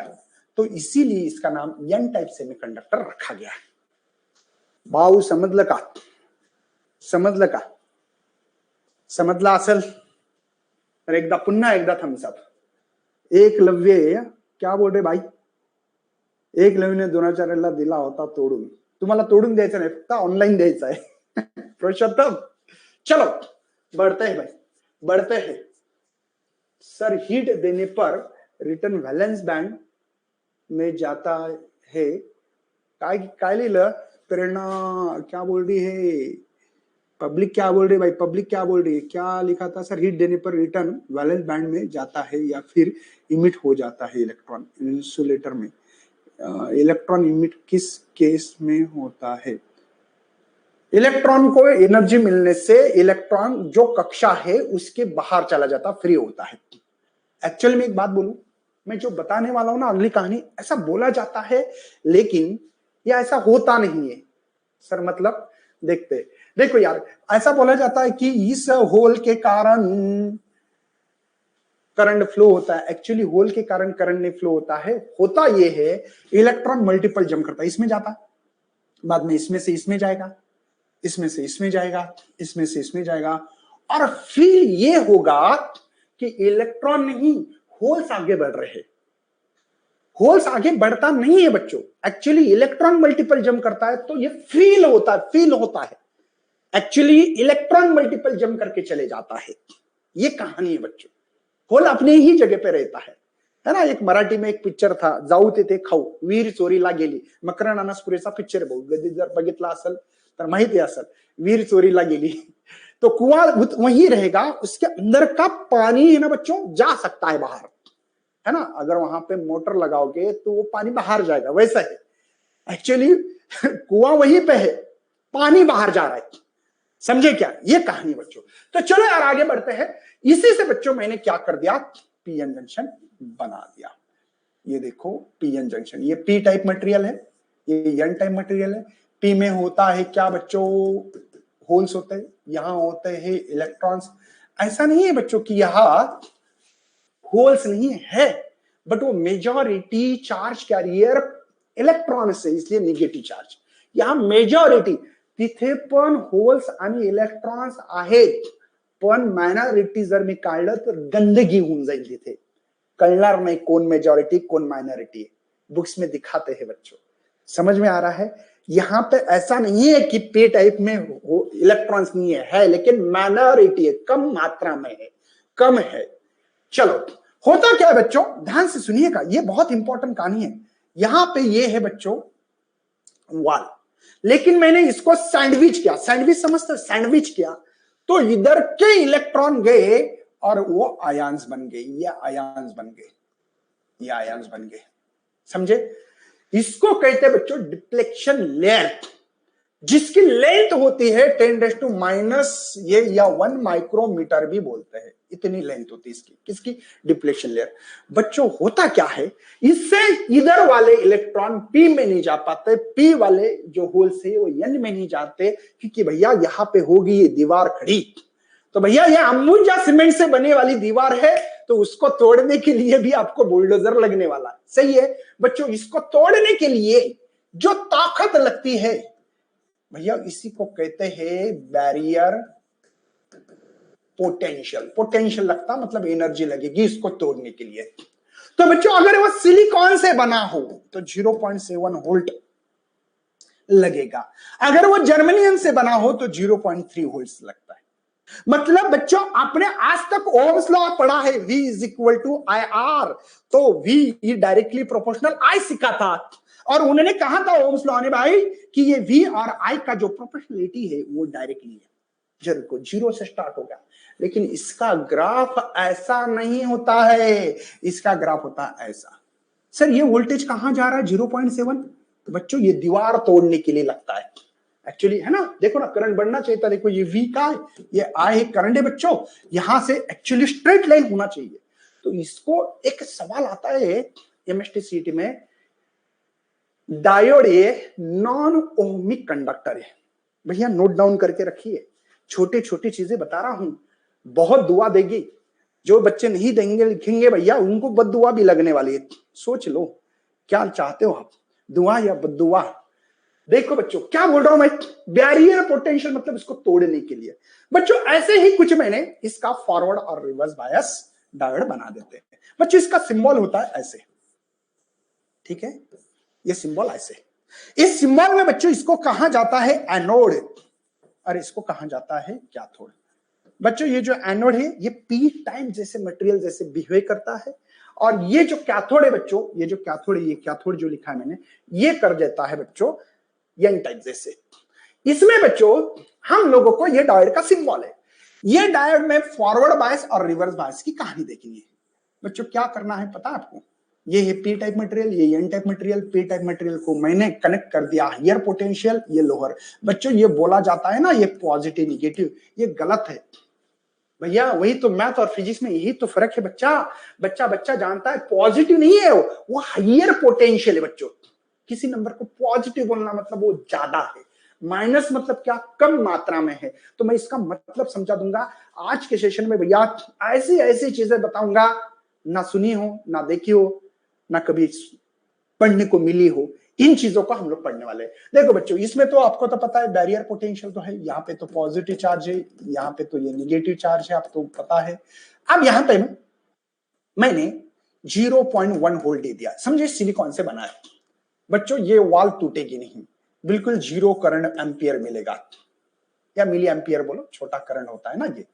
तो इसीलिए इसका नाम एन टाइप सेमीकंडक्टर रखा गया है। भाऊ समजलं का, समजलं का, समजला असेल तर एकदा पुन्हा एकदा थम्सअप। एकलव्य क्या बोल रहे भाई, एकलव्यने द्रोणाचार्याला दिला होता तोडून, तुम्हाला तोडून द्यायचं नाही, फक्त ऑनलाइन द्यायचं आहे पुरुषोत्तम। चलो बढ़ते हैं भाई, बढ़ते हैं। सर हीट देने पर रिटर्न वैलेंस बैंड में जाता है, काय लिहिलं प्रेरणा, क्या बोल रही है पब्लिक, क्या बोल रही है भाई, पब्लिक क्या बोल रही है, क्या लिखा था सर, हीट देने पर रिटर्न वैलेंस बैंड में जाता है या फिर इमिट हो जाता है इलेक्ट्रॉन इंसुलेटर में। इलेक्ट्रॉन इमिट किस केस में होता है, इलेक्ट्रॉन को एनर्जी मिलने से इलेक्ट्रॉन जो कक्षा है उसके बाहर चला जाता, फ्री होता है। एक्चुअली में एक बात बोलूं, मैं जो बताने वाला हूं ना अगली कहानी, ऐसा बोला जाता है लेकिन यह ऐसा होता नहीं है सर। मतलब देखते, देखो यार ऐसा बोला जाता है कि इस होल के कारण करंट फ्लो होता है। एक्चुअली होल के कारण करंट नहीं फ्लो होता है, होता यह है इलेक्ट्रॉन मल्टीपल जंप करता है, इसमें जाता, बाद में इसमें से इसमें जाएगा, इसमें से इसमें जाएगा, इसमें से इसमें जाएगा, और फिर ये होगा कि इलेक्ट्रॉन नहीं होल्स आगे बढ़ रहे हैं। होल्स आगे बढ़ता नहीं है बच्चों, एक्चुअली इलेक्ट्रॉन मल्टीपल जंप करता है, तो ये फील होता है, फील होता है। एक्चुअली इलेक्ट्रॉन मल्टीपल जंप करके चले जाता है, ये कहानी है बच्चों। होल अपने ही जगह पे रहता है ना। एक मराठी में एक पिक्चर था, जाऊ ते खाऊ, वीर चोरीला गेली, मकरंद अनासपुरेचा पिक्चर आहे भाऊ, कधी जर बघितला असेल तर माहिती असेल, वीर चोरीला गेली। तो कुआं वही रहेगा, उसके अंदर का पानी है ना बच्चों जा सकता है बाहर, है ना। अगर वहां पे मोटर लगाओगे तो वो पानी बाहर जाएगा, वैसा है। एक्चुअली कुआं वहीं पे है, पानी बाहर जा रहा है, समझे क्या, ये कहानी बच्चों। तो चलो यार आगे बढ़ते हैं। इसी से बच्चों मैंने क्या कर दिया, पीएन जंक्शन बना दिया। ये देखो पीएन जंक्शन, ये पी टाइप मटेरियल है, ये एन टाइप मटेरियल है। पी में होता है क्या बच्चों, होल्स होते हैं, यहां होते हैं इलेक्ट्रॉन्स। ऐसा नहीं है बच्चों कि यहां होल्स नहीं है, बट वो मेजॉरिटी चार्ज कैरियर इलेक्ट्रॉन से, इसलिए नेगेटिव चार्ज। यहां मेजॉरिटी तिथे पण होल्स आणि इलेक्ट्रॉन्स आहेत, पण मायनॉरिटी जर मी काढलं तर गंदगी होऊन जाईल, तिथे कळणार नहीं कौन मेजॉरिटी कौन माइनॉरिटी है। बुक्स में दिखाते हैं बच्चों, समझ में आ रहा है। यहां पे ऐसा नहीं है कि पी टाइप में इलेक्ट्रॉन्स नहीं है लेकिन माइनॉरिटी है, कम मात्रा में है, कम है। चलो होता क्या है बच्चों, ध्यान से सुनिएगा, ये बहुत इंपॉर्टेंट कहानी है। यहां पे ये है बच्चों वाल, लेकिन मैंने इसको सैंडविच किया, सैंडविच समझते, सैंडविच किया तो इधर के इलेक्ट्रॉन गए और वो आयंस बन गए, ये आयंस बन गए, ये आयंस बन गए, समझे। इसको कहते हैं बच्चों डिप्लेक्शन लेयर, जिसकी लेंथ होती है 10⁻⁻, ये या 1 माइक्रोमीटर भी बोलते हैं, इतनी लेंथ होती है इसकी, किसकी, डिप्लेक्शन लेयर। बच्चों होता क्या है, इससे इधर वाले इलेक्ट्रॉन पी में नहीं जा पाते, पी वाले जो होल्स है वो एन में नहीं जाते, क्योंकि भैया यहां पे होगी ये दीवार खड़ी, तो भैया ये अंबुजा सीमेंट से बने वाली दीवार है, तो उसको तोड़ने के लिए भी आपको बुलडोजर लगने वाला है, सही है बच्चों। इसको तोड़ने के लिए जो ताकत लगती है भैया, इसी को कहते हैं बैरियर पोटेंशियल। पोटेंशियल लगता मतलब एनर्जी लगेगी इसको तोड़ने के लिए। तो बच्चों अगर वो सिलिकॉन से बना हो तो 0.7 वोल्ट लगेगा, अगर वो जर्मेनियम से बना हो तो 0.3 वोल्ट लगता है। मतलब बच्चों आपने आज तक ओम्स लॉ पढ़ा है, V is equal to I R, तो V डायरेक्टली प्रोपोर्शनल I सीखा था, और उन्होंने कहा था ओम्स लॉ ने भाई कि ये V और I का जो प्रोपोर्शनलिटी है वो डायरेक्टली है, जरूर जीरो से स्टार्ट होगा, लेकिन इसका ग्राफ ऐसा नहीं होता है, इसका ग्राफ होता है ऐसा। सर ये वोल्टेज कहां जा रहा है 0.7, तो बच्चों ये दीवार तोड़ने के लिए लगता है एक्चुअली, है ना। देखो ना करंट बढ़ना चाहिए था, देखो ये V का है, ये I है, करंट है बच्चों, यहां से एक्चुअली स्ट्रेट लाइन होना चाहिए। तो इसको एक सवाल आता है MST में, डायोड ये नॉन ओमिक कंडक्टर है, भैया नोट डाउन करके रखिए, छोटी छोटी चीजें बता रहा हूं, बहुत दुआ देगी। जो बच्चे नहीं देंगे लिखेंगे भैया उनको बद्दुआ भी लगने वाली है, सोच लो क्या चाहते हो आप, दुआ या बद्दुआ। देखो बच्चों क्या बोल रहा हूं मैं, बैरियर पोटेंशियल मतलब इसको तोड़ने के लिए। बच्चों ऐसे ही कुछ मैंने इसका फॉरवर्ड और रिवर्स बायस डायोड बना देते हैं। बच्चों इसका सिंबल होता है ऐसे, ठीक है, ये सिंबल ऐसे। इस सिंबल में बच्चों इसको कहा जाता है एनोड, और इसको कहा जाता है कैथोड। बच्चों ये जो एनोड है ये पी टाइप जैसे मटेरियल जैसे बिहेव करता है, और ये जो कैथोड है बच्चों, ये जो कैथोड है, ये कैथोड जो लिखा है मैंने, ये कर देता है बच्चों एन टाइप जैसे। इसमें बच्चों हम लोगों को ये डायोड का सिंबल है, ये डायोड में फॉरवर्ड बायस और रिवर्स बायस की कहानी देखनी है। बच्चों क्या करना है पता है आपको, ये है पी टाइप मटेरियल, ये N type material, P type material को मैंने कनेक्ट कर दिया हायर पोटेंशियल, ये लोअर। बच्चों ये बोला जाता है ना ये पॉजिटिव निगेटिव, ये गलत है भैया, वही तो मैथ और फिजिक्स में यही तो फर्क है बच्चा। बच्चा जानता है पॉजिटिव नहीं है वो हायर पोटेंशियल है बच्चों। किसी नंबर को पॉजिटिव बोलना मतलब वो ज्यादा है, माइनस मतलब क्या, कम मात्रा में है। तो मैं इसका मतलब समझा दूंगा आज के सेशन में भैया, ऐसी ऐसी चीजें बताऊंगा, ना सुनी हो, ना देखी हो, ना कभी पढ़ने को मिली हो, इन चीजों को हम लोग पढ़ने वाले हैं। देखो बच्चों इसमें तो आपको तो पता है बैरियर पोटेंशियल तो है, यहाँ पे तो पॉजिटिव चार्ज है, यहाँ पे तो ये निगेटिव चार्ज है, आपको पता है। अब यहाँ पे मैंने 0.1 वोल्ट दे दिया, समझे, सिलिकॉन से बना है बच्चों, ये वॉल टूटेगी नहीं, बिल्कुल 0 करंट एम्पियर मिलेगा, या मिली एम्पियर बोलो, छोटा करंट होता है ना ये।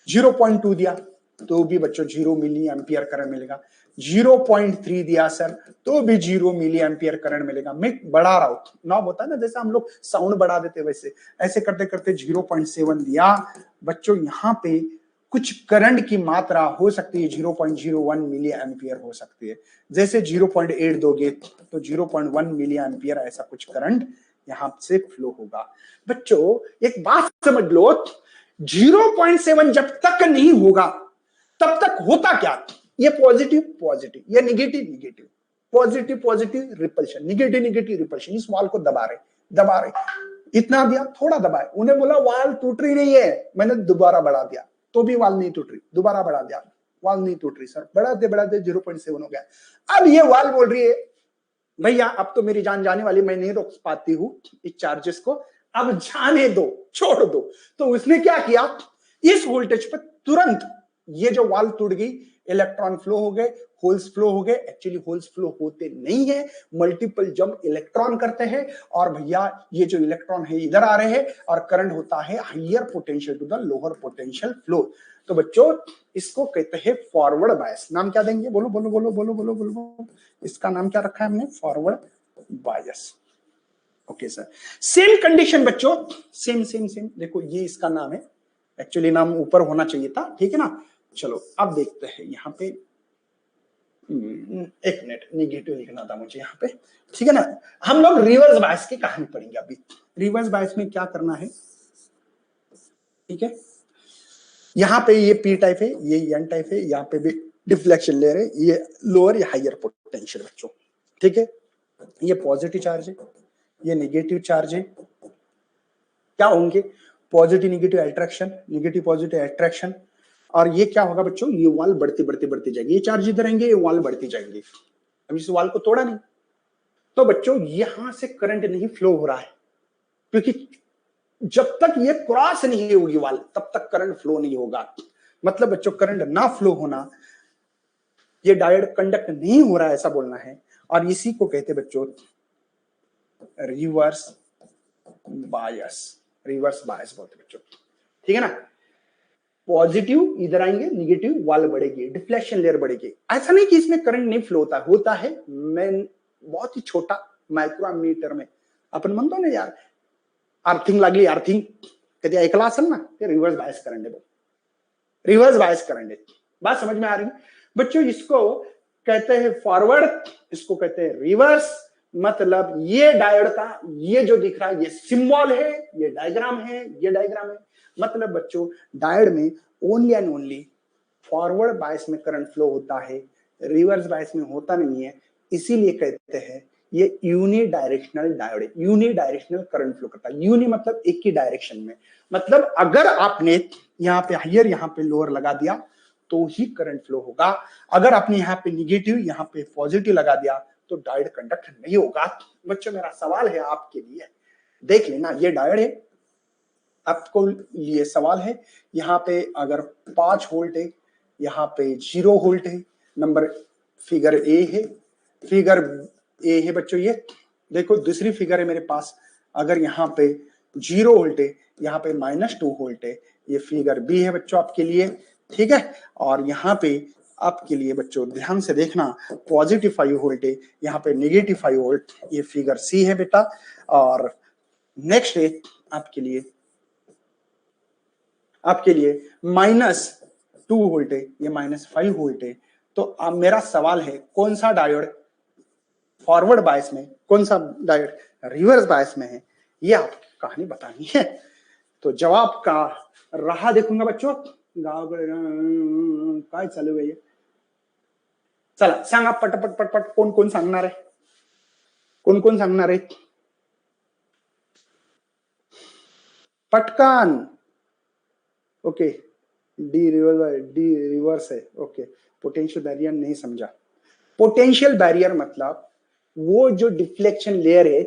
0.2 दिया तो भी बच्चों 0 मिली एम्पियर करंट मिलेगा, 0.3 दिया सर तो भी 0 मिली एम्पियर करंट मिलेगा। मैं बढ़ा रहा हूं, नॉब होता है ना जैसे हम लोग साउंड बढ़ा देते वैसे, ऐसे करते करते 0.7 दिया बच्चों, यहाँ पे कुछ करंट की मात्रा हो सकती है 0.01 मिली एम्पियर हो सकती है, जैसे 0.8 दोगे तो 0.1 मिली एम्पियर ऐसा कुछ करंट यहां से फ्लो होगा। बच्चों एक बात समझ लो, 0.7 जब तक नहीं होगा तब तक होता क्या, ये पॉजिटिव पॉजिटिव, ये negative negative, positive positive repulsion, negative negative repulsion, इस वाल को दबा रहे, इतना दिया, थोड़ा दबाए, उन्हें बोला वाल टूट रही नहीं है, मैंने दोबारा बढ़ा दिया तो भी वाल नहीं टूट रही, दोबारा बढ़ा दिया वाल नहीं टूट रही, सर बढ़ाते 0.7 हो गया। अब ये वाल बोल रही है भैया अब तो मेरी जान जाने वाली, मैं नहीं रोक पाती हूँ इस चार्जेस को, अब जाने दो, छोड़ दो। तो उसने क्या किया, इस वोल्टेज पर तुरंत ये जो वाल टूट गई, इलेक्ट्रॉन फ्लो हो गए, होल्स फ्लो हो गए। एक्चुअली होल्स फ्लो होते नहीं है, मल्टीपल जंप इलेक्ट्रॉन करते हैं, और भैया ये जो इलेक्ट्रॉन है इधर आ रहे हैं, और करंट होता है higher potential to the lower potential flow. तो बच्चों इसको कहते हैं फॉरवर्ड बायस। नाम क्या देंगे, बोलो बोलो बोलो बोलो बोलो बोलो। इसका नाम क्या रखा है हमने, forward bias. Okay sir, same condition बच्चों, सेम सेम सेम। देखो ये इसका नाम है, एक्चुअली नाम ऊपर होना चाहिए था, ठीक है ना। चलो अब देखते हैं यहाँ पे, एक मिनट, निगेटिव लिखना था मुझे यहाँ पे, ठीक है ना। हम लोग रिवर्स बायस की कहानी पढ़ेंगे अभी। रिवर्स बायस में क्या करना है, ठीक है। यहाँ पे ये पी टाइप है, ये एन टाइप है, यहाँ पे भी डिफ्लेक्शन ले रहे, ये लोअर या हायर पोटेंशियल बच्चों, ठीक है। ये पॉजिटिव चार्ज है, ये नेगेटिव चार्ज है। क्या होंगे, positive negative attraction, negative positive attraction. और ये क्या होगा बच्चों, ये वाल बढ़ती बढ़ती बढ़ती जाएगी, ये चार्ज इधर रहेंगे, ये वाल बढ़ती जाएंगे। अब इस वाल को तोड़ा नहीं, तो बच्चों यहां से करंट नहीं फ्लो हो रहा है, क्योंकि जब तक ये क्रॉस नहीं होगी वाल, तब तक करंट फ्लो नहीं होगा। मतलब बच्चों करंट ना फ्लो होना, ये डायोड कंडक्ट नहीं हो रहा है, ऐसा बोलना है। और इसी को कहते बच्चों रिवर्स बायस, रिवर्स बायस बोलते बच्चों, ठीक है ना। पॉजिटिव इधर आएंगे, नेगेटिव वाल बढ़ेगी, डिफ्लेक्शन लेयर बढ़ेगी। ऐसा नहीं कि इसमें करंट नहीं फ्लो होता, होता है, मैं बहुत ही छोटा मायक्रोमीटर में। आपण म्हणतो ना यार, अर्थिंग लागली, अर्थिंग कधी ऐकला असेल ना, ते रिवर्स बायस करंट है, रिवर्स बायस करंट है। बात समझ में आ रही है बच्चों। इसको कहते हैं फॉरवर्ड, इसको कहते हैं रिवर्स। मतलब ये डायोड का ये जो दिख रहा है, ये सिंबल है, ये डायग्राम है, ये डायग्राम है। मतलब बच्चों डायोड में only and only forward bias में करंट फ्लो होता है, रिवर्स बायस में होता नहीं है। इसीलिए कहते हैं ये यूनि डायरेक्शनल डायोड है, यूनि डायरेक्शनल करंट फ्लो करता है। यूनि मतलब एक ही डायरेक्शन में। मतलब अगर आपने यहाँ पे हायर, यहाँ पे लोअर लगा दिया तो ही करंट फ्लो होगा। अगर आपने यहाँ पे निगेटिव, यहाँ पे पॉजिटिव लगा दिया तो डायोड कंडक्ट नहीं होगा। बच्चों मेरा सवाल है आपके लिए, देख लेना, ये डायोड है, आपको लिए सवाल है। यहाँ पे अगर 5 वोल्ट है, यहाँ पे 0 वोल्ट है, नंबर फिगर ए है, फिगर ए है बच्चों। ये देखो दूसरी फिगर है मेरे पास, अगर यहाँ पे 0 वोल्ट है, यहाँ पे -2 वोल्ट है, ये फिगर बी है बच्चों आपके लिए, ठीक है। और यहाँ पे आपके लिए बच्चों ध्यान से देखना, पॉजिटिव 5 वोल्ट है, यहाँ पे नेगेटिव 5 वोल्ट, ये फिगर सी है बेटा। और नेक्स्ट है आपके लिए -2 वोल्ट है, ये -5 वोल्ट है। तो अब मेरा सवाल है कौन सा डायोड फॉरवर्ड बायस में, कौन सा डायोड रिवर्स बायस में है, ये आपकी कहानी बतानी है। तो जवाब का राह देखूंगा बच्चों, गावाकडे काय चालू आहे, चला सांगा पटपट पटपट, कोण कोण सांगणार आहे, कोण कोण सांगणार आहे पटकन। ओके, डी रिवर्स है, ओके। पोटेंशियल बैरियर नहीं समझा। पोटेंशियल बैरियर मतलब वो जो डिफ्लेक्शन लेयर है,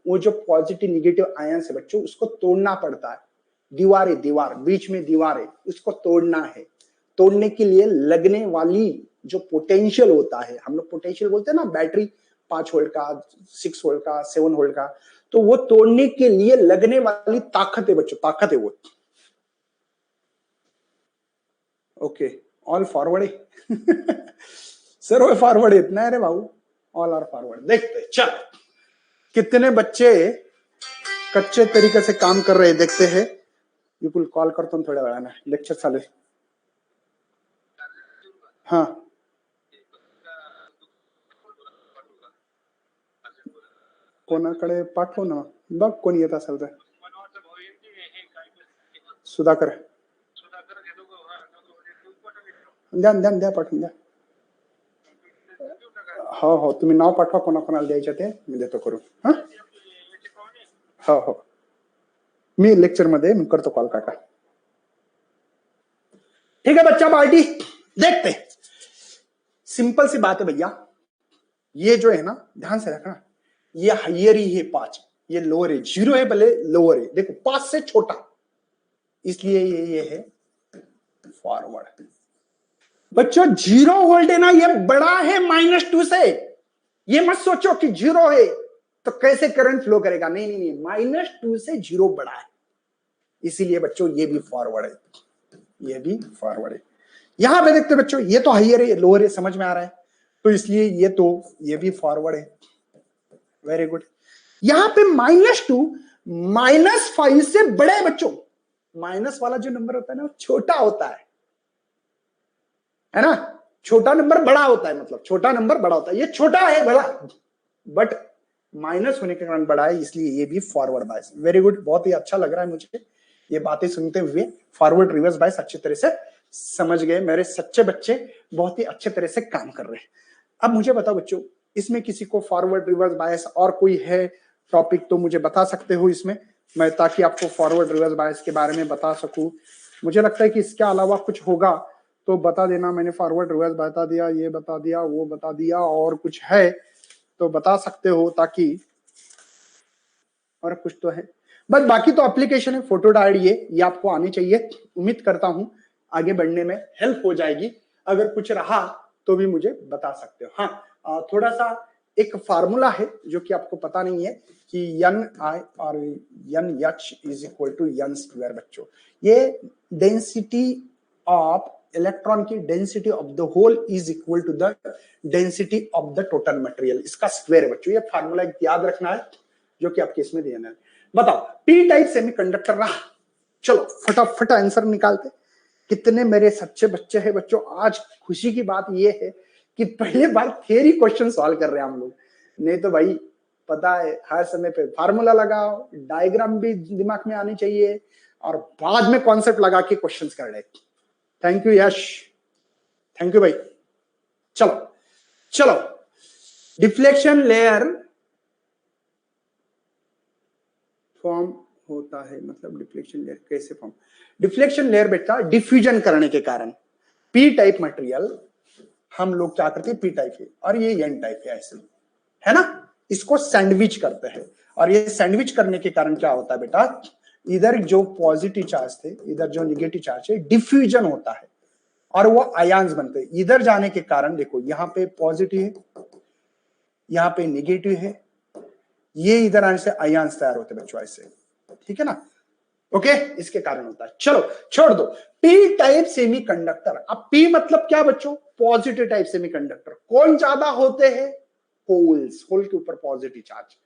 वो जो पॉजिटिव निगेटिव आयंस है बच्चों, उसको तोड़ना पड़ता है। दीवार है, दीवार बीच में दीवार है, उसको तोड़ना है। तोड़ने के लिए लगने वाली जो पोटेंशियल होता है, हम लोग पोटेंशियल बोलते हैं ना, बैटरी 5 वोल्ट का, 6 वोल्ट का, 7 वोल्ट का, तो वो तोड़ने के लिए लगने वाली ताकत है बच्चों, ताकत है वो। ओके, ऑल फॉरवर्ड है सर्व फॉरवर्ड है, नाही रे भाऊ, ऑल आर फॉरवर्ड। देखते चल कितने बच्चे कच्चे तरीके से काम कर रहे हैं, देखते हैं। विपुल कॉल करतो थोड्या वेळाने, लेक्चर चालू आहे। हाँ कोणाकडे पाठव ना, बघ कोणी येत असेल तर। सुधाकर, द्या द्या द्या, पाठवून द्या। हो हो, तुम्ही नाव पाठवा कोणाकोणाला द्यायचं ते, मी देतो करून। हा हो हो, मी लेक्चर मध्ये मी करतो कॉल काका। ठीक है बच्चा पार्टी, देखते सिंपल सी बात है भैया। ये जो है ना, ध्यान से रखना, ये हायर ही है 5, ये लोअर है, 0 है भले लोअर है, देखो 5 से छोटा, इसलिए ये है फॉरवर्ड। बच्चों 0 वोल्ट है ना, ये बड़ा है -2 से। ये मत सोचो कि 0 है तो कैसे करंट फ्लो करेगा, नहीं नहीं नहीं, -2 से 0 बड़ा है, इसीलिए बच्चों ये भी फॉरवर्ड है, ये भी फॉरवर्ड है। यहां पे देखते बच्चों, ये तो हाइयर है, लोअर है, समझ में आ रहा है, तो इसलिए ये भी फॉरवर्ड है। Very good. यहां पे -2 -5 से बड़े है बच्चों। माइनस वाला जो नंबर होता है ना, वो छोटा होता है ना, छोटा नंबर बड़ा होता है, मतलब छोटा नंबर बड़ा होता है, ये छोटा है बड़ा, बट माइनस होने के कारण बड़ा है, इसलिए ये भी फॉरवर्ड बायस। वेरी गुड, बहुत ही अच्छा लग रहा है मुझे ये बातें सुनते हुए। फॉरवर्ड रिवर्स बायस अच्छी तरह से समझ गए, मेरे सच्चे बच्चे बहुत ही अच्छे तरह से काम कर रहे हैं। अब मुझे बताओ बच्चों, इसमें किसी को फॉरवर्ड रिवर्स बायस और कोई है टॉपिक तो मुझे बता सकते हो इसमें, मैं ताकि आपको फॉरवर्ड रिवर्स बायस के बारे में बता सकूं। मुझे लगता है कि इसके अलावा कुछ होगा तो बता देना। मैंने फॉरवर्ड रिवर्स बता दिया, ये बता दिया, वो बता दिया, और कुछ है तो बता सकते हो, ताकि और कुछ तो है बस, बाकी तो एप्लीकेशन है फोटो डायरी, ये आपको आनी चाहिए। उम्मीद करता हूं आगे बढ़ने में हेल्प हो जाएगी। अगर कुछ रहा तो भी मुझे बता सकते हो। हाँ, थोड़ा सा एक फार्मूला है जो कि आपको पता नहीं है कि एन आई और N H is equal to N square. बच्चों ये डेंसिटी ऑफ इलेक्ट्रॉन की density of the hole is equal to the density of the total material, इसका स्क्वायर है बच्चों। ये फार्मूला याद रखना है जो कि आपके इसमें देना है। बताओ पी टाइप सेमीकंडक्टर रहा, चलो फटाफट आंसर निकालते। कितने मेरे सच्चे बच्चे हैं बच्चों, आज खुशी की बात यह है कि पहले बार थियरी क्वेश्चन सॉल्व कर रहे हैं हम लोग, नहीं तो भाई पता है हर समय पे फार्मूला लगाओ, डायग्राम भी दिमाग में आनी चाहिए, और बाद में कॉन्सेप्ट लगा के क्वेश्चंस कर रहे। Thank you Yash, thank you भाई। चलो चलो, डिफ्लेक्शन लेयर फॉर्म होता है, मतलब डिफ्लेक्शन लेयर कैसे फॉर्म? डिफ्लेक्शन लेयर बेटा डिफ्यूजन करने के कारण पी टाइप मटेरियल हम लोग क्या करते हैं, पी टाइप है और ये एन टाइप है, ऐसे है ना, इसको सैंडविच करते हैं। और ये सैंडविच करने के कारण क्या होता है बेटा, इधर जो पॉजिटिव चार्ज थे, इधर जो निगेटिव चार्ज है, डिफ्यूजन होता है और वो आयंस बनते हैं। इधर जाने के कारण देखो यहाँ पे पॉजिटिव है, यहाँ पे निगेटिव है, ये इधर आने से आयंस तैयार होते बच्चों ऐसे, ठीक है ना, ओके, इसके कारण होता है। चलो छोड़ दो, पी टाइप सेमीकंडक्टर। अब पी मतलब क्या बच्चों, पॉजिटिव टाइप सेमीकंडक्टर। कौन ज्यादा होते हैं, होल्स, होल के ऊपर पॉजिटिव चार्ज।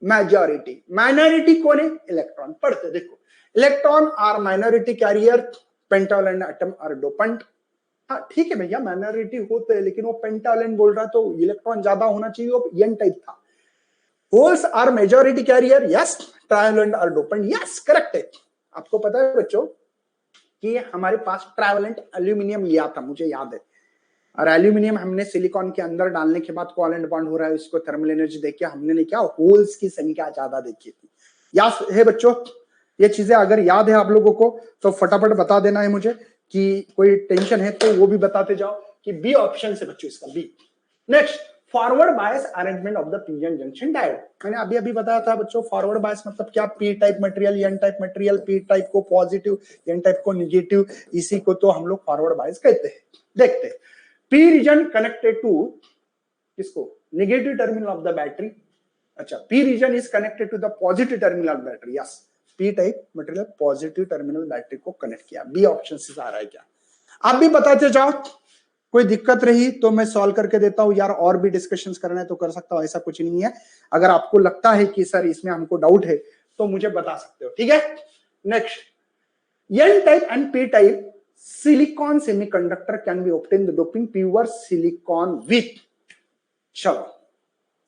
मेजॉरिटी, माइनॉरिटी कौन है, इलेक्ट्रॉन। पढ़ते देखो, electron are minority carrier, pentavalent atom are dopant. हाँ ठीक है भैया, माइनॉरिटी होते हैं, लेकिन वो पेंटावैलेंट बोल रहा है तो इलेक्ट्रॉन ज्यादा होना चाहिए, वो एन टाइप था। Holes are majority carrier, yes. Trivalent are dopant, yes correct है। आपको पता है बच्चों कि हमारे पास ट्राइवेलेंट एल्यूमिनियम लिया था, मुझे याद है, और एल्यूमिनियम हमने सिलिकॉन के अंदर डालने के बाद कोवेलेंट बॉन्ड हो रहा है, उसको थर्मल एनर्जी देके हमने नहीं, क्या होल्स की संख्या ज्यादा देखी थी। याद है बच्चों, ये चीजें अगर याद है आप लोगों को तो फटाफट बता देना है मुझे, कि कोई टेंशन है तो वो भी बताते जाओ कि बी ऑप्शन से बच्चों इसका B. Next, forward bias arrangement of the P N junction diode. मैंने अभी अभी बताया था बच्चों, फॉरवर्ड बायस मतलब क्या, P type material, N type material, P type को पॉजिटिव, एन टाइप को निगेटिव, इसी को तो हम लोग फॉरवर्ड बायस कहते हैं। देखते हैं, पी रीजन कनेक्टेड टू किसको, negative terminal of the battery. अच्छा, P region is connected to the positive terminal of battery, yes. P type material positive terminal battery को कनेक्ट किया, बी ऑप्शन से आ रहा है क्या, आप भी बताते जाओ। कोई दिक्कत रही तो मैं सॉल्व करके देता हूं यार, और भी डिस्कशंस करना है तो कर सकता हूं, ऐसा कुछ नहीं है। अगर आपको लगता है कि सर इसमें हमको डाउट है तो मुझे बता सकते हो, ठीक है। Next, N type and P type silicon semiconductor can be obtain the doping pure silicon with. चलो,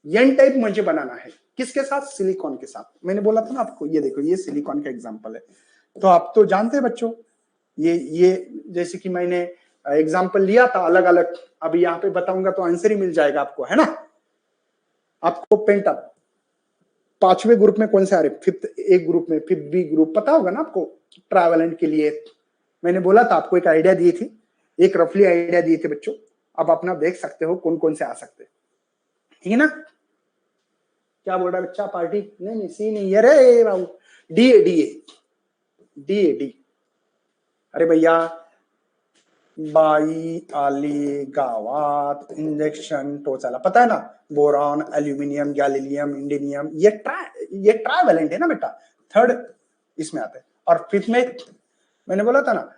एन टाइप मुझे बनाना है किसके साथ, सिलिकॉन के साथ। मैंने बोला था ना आपको, ये देखो ये सिलिकॉन का एग्जांपल है, तो आप तो जानते हैं बच्चों, ये जैसे कि मैंने एग्जांपल लिया था अलग अलग, अब यहाँ पे बताऊंगा तो आंसर ही मिल जाएगा आपको, है ना। आपको पेंटा 5वें ग्रुप में कौन से आ रहे, फिफ्थ एक ग्रुप में, फिफ्थ बी ग्रुप पता होगा ना आपको। ट्राइवेलेंट के लिए मैंने बोला था आपको, एक आइडिया दी थी, एक रफली आइडिया दिए थे बच्चों। अब अपना देख सकते हो कौन कौन से आ सकते, ठीक है ना। क्या बोल रहा है बच्चा? पार्टी? नहीं नहीं, सी नहीं है रे बाबू, D A, D A, D A, D. अरे भैया, बाई आली गावात इंजेक्शन टोचाला, पता है ना? बोरॉन, एल्यूमिनियम, गैलीलियम, इंडिनियम, ये ट्राइवेलेंट है ना बेटा, थर्ड इसमें आता है। और फिफ्थ में मैंने बोला था ना,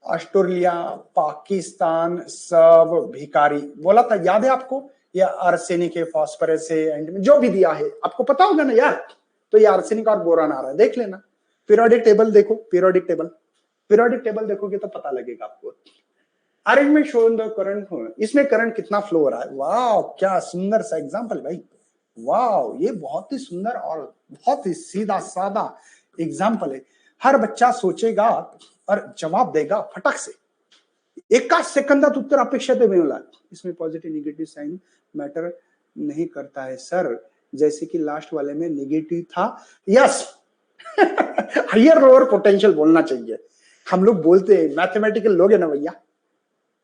ऑस्ट्रेलिया, पाकिस्तान, सब भिखारी बोला था, याद है आपको? ये आर्सेनिक है, फास्फोरस है, जो भी दिया है आपको पता होगा ना यार। तो ये आर्सेनिक और बोरान आ रहा है, देख लेना। पीरियोडिक टेबल देखो, पीरियोडिक टेबल देखोगे तो पता लगेगा आपको। अरेंजमेंट शो द करंट, इसमें करंट कितना फ्लो हो रहा है। वाह, क्या सुंदर सा एग्जांपल भाई, वाह, ये बहुत ही सुंदर और बहुत ही सीधा सादा एग्जांपल है। हर बच्चा सोचेगा और जवाब देगा फटक से, एका सेकंदात उत्तर अपेक्षित मिळणार। इसमें पॉजिटिव नेगेटिव साइन मैटर नहीं करता है सर, जैसे कि लास्ट वाले में नेगेटिव था। यस, हायर लोअर पोटेंशियल बोलना चाहिए। हम लोग बोलते हैं, मैथमेटिकल लोग है ना भैया।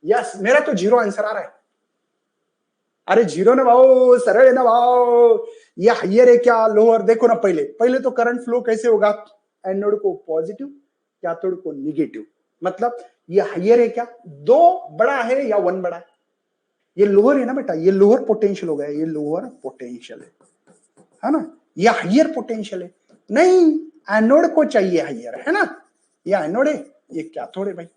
यस, मेरा तो जीरो आंसर आ रहा है। अरे जीरो ना भाव, सरल है ना भाव। ये हायर है क्या लोअर? देखो ना, पहले तो करंट फ्लो कैसे होगा? एनोड को पॉजिटिव, कैथोड को नेगेटिव। मतलब ये हायर है क्या? दो बड़ा है या वन बड़ा है? ये लोअर है ना बेटा, ये लोअर पोटेंशियल हो गया, ये लोअर पोटेंशियल है ना? ये हायर पोटेंशियल है। नहीं, एनोड को चाहिए हायर, है ना? ये एनोड है, ये कैथोड है भाई।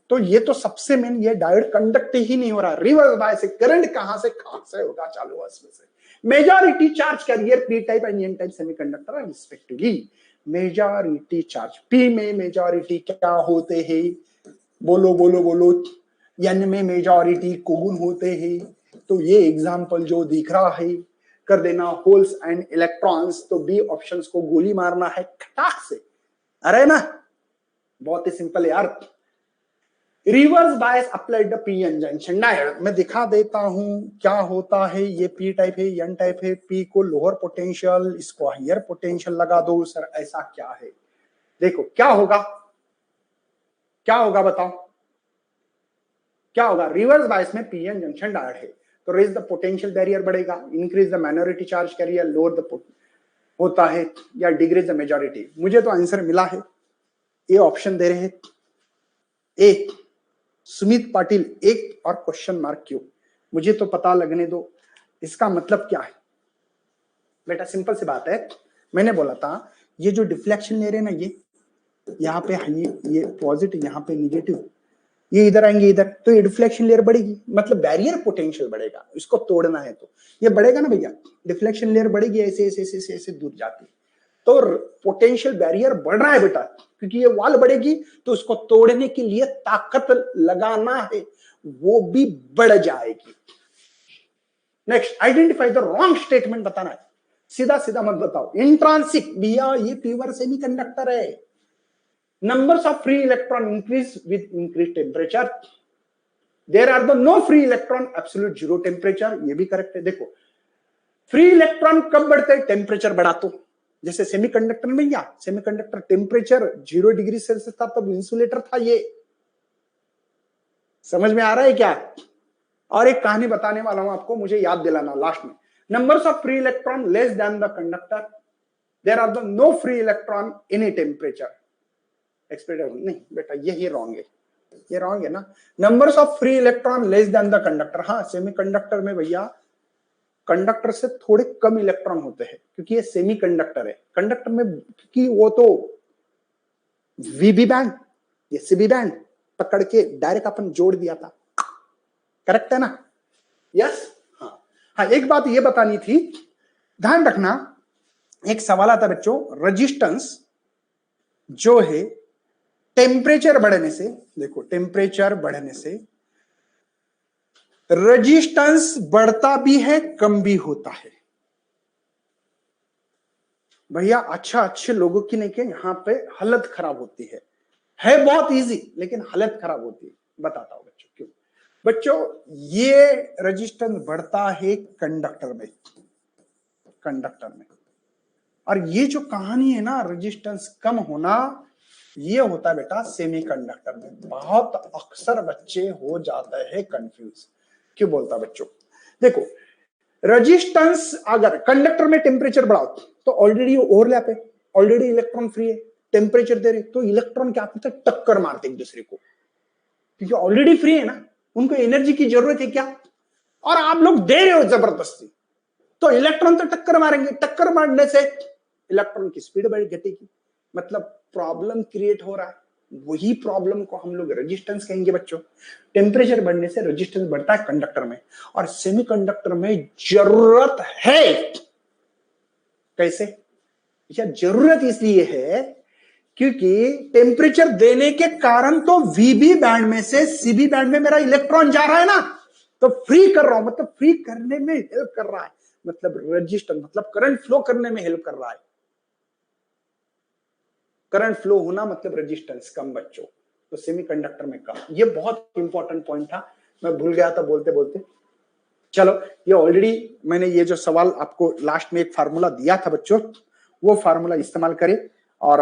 तो ये तो सबसे मेन, ये डायोड कंडक्ट ही नहीं हो रहा। रिवर्स बायस से करंट कहां से होगा चालू उसमें से। Majority charge carrier P type and N type semiconductor respectively. Majority charge, P में मेजॉरिटी क्या होते हैं? बोलो बोलो बोलो। एन में मेजॉरिटी कौन होते हैं? तो ये एग्जांपल जो दिख रहा है, कर देना होल्स एंड इलेक्ट्रॉन्स। तो बी ऑप्शंस को गोली मारना है खटाक से। अरे ना, बहुत ही सिंपल है यार। Reverse bias applied the P N junction diode. मैं दिखा देता हूं क्या होता है। ये पी टाइप है, एन टाइप है। पी को लोअर पोटेंशियल, इसको हायर पोटेंशियल लगा दो। सर ऐसा क्या है? देखो क्या होगा, क्या होगा बताओ, क्या होगा? रिवर्स बायस में पी एन जंक्शन डायोड है, तो रेज द पोटेंशियल बैरियर बढ़ेगा, increase the minority charge carrier, lower the होता है, या डिक्रीज द मेजॉरिटी। मुझे तो आंसर मिला है, ये ऑप्शन दे रहे हैं ए। सुमित पाटिल एक और क्वेश्चन मार्क क्यों? मुझे तो पता लगने दो, इसका मतलब क्या है बेटा? सिंपल सी बात है, मैंने बोला था ये जो डिफ्लेक्शन ले रहे हैं ना, ये यहाँ पे ये पॉजिटिव, यहाँ पे नेगेटिव, ये इधर आएंगे इधर, तो ये डिफ्लेक्शन लेयर बढ़ेगी, मतलब बैरियर पोटेंशियल बढ़ेगा। इसको तोड़ना है तो ये बढ़ेगा ना भैया, डिफ्लेक्शन लेयर बढ़ेगी, ऐसे ऐसे ऐसे ऐसे, ऐसे दूर जाती है। तो पोटेंशियल बैरियर बढ़ रहा है बेटा, क्योंकि ये वाल बढ़ेगी, तो उसको तोड़ने के लिए ताकत लगाना है, वो भी बढ़ जाएगी। Next, identify the wrong statement बताना है, सीधा सीधा मत बताओ। इंट्रांसिक भैया, ये प्योर सेमीकंडक्टर है। Numbers of free electron increase with increased temperature. There are the no free electron, absolute zero temperature. ये भी करेक्ट है। देखो, फ्री इलेक्ट्रॉन कब बढ़ते हैं? टेम्परेचर बढ़ा तो। जैसे सेमीकंडक्टर में, या सेमीकंडक्टर टेम्परेचर 0 डिग्री सेल्सियस था तब इंसुलेटर था। ये समझ में आ रहा है क्या? और एक कहानी बताने वाला हूं आपको, मुझे याद दिलाना लास्ट में। Numbers of free electron less than the conductor, there are the no free electron any temperature. Expected नहीं बेटा, यही रॉन्ग है, ये रॉन्ग है ना। Numbers of free electron less than the conductor, हाँ सेमीकंडक्टर में भैया कंडक्टर से थोड़े कम इलेक्ट्रॉन होते हैं, क्योंकि ये सेमीकंडक्टर है। कंडक्टर में कि वो तो वीबी बैंड, ये सीबी बैंड पकड़ के डायरेक्ट अपन जोड़ दिया था, करेक्ट है ना? यस। हाँ हाँ, एक बात ये बतानी थी, ध्यान रखना। एक सवाल आता बच्चों, रेजिस्टेंस जो है टेम्परेचर बढ़ने से, देखो टेम्परेचर बढ़ने से रेजिस्टेंस बढ़ता भी है, कम भी होता है भैया। अच्छा, अच्छे लोगों की नहीं के यहां पे हालत खराब होती है बहुत इजी, लेकिन हालत खराब होती है। बताता हूं बच्चों क्यों। बच्चों, ये रेजिस्टेंस बढ़ता है कंडक्टर में, और ये जो कहानी है ना, रेजिस्टेंस कम होना, ये होता है बेटा सेमीकंडक्टर में। बहुत अक्सर बच्चे हो जाते हैं कंफ्यूज। क्यों बोलता बच्चों? देखो, रेजिस्टेंस अगर कंडक्टर में टेम्परेचर बढ़ाओ तो ऑलरेडी ओवरलैप है, ऑलरेडी इलेक्ट्रॉन फ्री है, टेम्परेचर दे रहे तो इलेक्ट्रॉन क्या करते हैं, टक्कर मारते एक दूसरे को, क्योंकि ऑलरेडी फ्री है ना, उनको एनर्जी की जरूरत है क्या, और आप लोग दे रहे हो जबरदस्ती, तो इलेक्ट्रॉन तो टक्कर मारेंगे, टक्कर मारने से इलेक्ट्रॉन की स्पीड बढ़ घटेगी, मतलब प्रॉब्लम क्रिएट हो रहा है। वही प्रॉब्लम को हम लोग रेजिस्टेंस कहेंगे बच्चों। टेम्परेचर बढ़ने से रेजिस्टेंस बढ़ता है कंडक्टर में, और सेमीकंडक्टर में जरूरत है। कैसे? या जरूरत इसलिए है क्योंकि टेम्परेचर देने के कारण तो वीबी बैंड में से सीबी बैंड में मेरा इलेक्ट्रॉन जा रहा है ना, तो फ्री कर रहा हूं, मतलब फ्री करने में हेल्प कर रहा है, मतलब रेजिस्टेंस मतलब करंट फ्लो करने में हेल्प कर रहा है। करंट फ्लो होना मतलब रेजिस्टेंस कम बच्चों, तो सेमीकंडक्टर में कम। ये बहुत इंपॉर्टेंट पॉइंट था, मैं भूल गया था बोलते बोलते। चलो, ये ऑलरेडी मैंने ये जो सवाल आपको लास्ट में एक फार्मूला दिया था बच्चों, वो फार्मूला इस्तेमाल करें और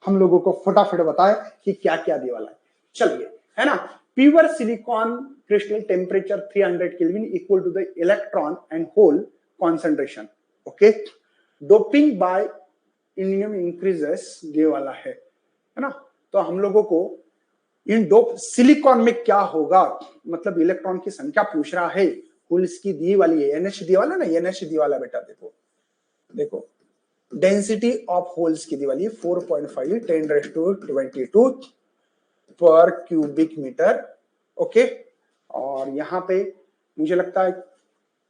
हम लोगों को फटाफट बताए कि क्या क्या दिया वाला है। चलिए, है ना, pure silicon crystal temperature 300 kelvin equal to the electron and hole concentration. Okay, doping by indium increases ये वाला है ना। तो हम लोगों को इन डोप सिलिकॉन में क्या होगा, मतलब इलेक्ट्रॉन की संख्या पूछ रहा है, होल्स की दी वाली है, एनएच दी वाला ना, एनएच दी वाला बेटा, देखो देखो डेंसिटी ऑफ होल्स की दी वाली है 4.5 10⁻22 पर क्यूबिक मीटर। ओके, और यहां पे मुझे लगता है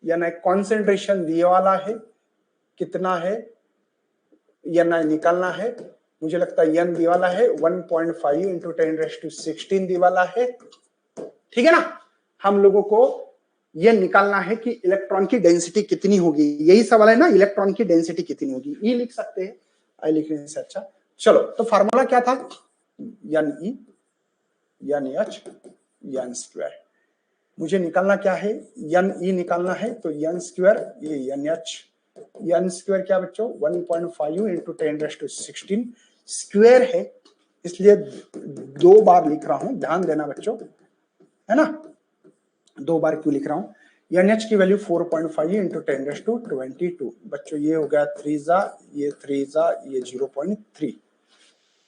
यानी कॉन्सेंट्रेशन दिए वाला है, कितना है यानी निकालना है, मुझे लगता है एन दी वाला है 1.5 इंटू 10⁻16 दी वाला है, ठीक है ना। हम लोगों को यह निकालना है कि इलेक्ट्रॉन की डेंसिटी कितनी होगी, यही सवाल है ना, इलेक्ट्रॉन की डेंसिटी कितनी होगी। ई लिख सकते हैं, आई लिखने से अच्छा। चलो, तो फार्मूला क्या था, n e n h n square. मुझे निकालना क्या है, एन ई निकालना है, तो एन स्क्वायर ये एन एच, एन स्क्वायर क्या बच्चों 1.5 इंटू 10⁻16 स्क्वायर है, इसलिए 2 बार लिख रहा हूं, ध्यान देना बच्चों, है ना, 2 बार क्यों लिख रहा हूं। एन एच की वैल्यू 4.5 इंटू 10⁻22 बच्चों, ये हो गया 3 जा, ये 3 जा, ये 0.3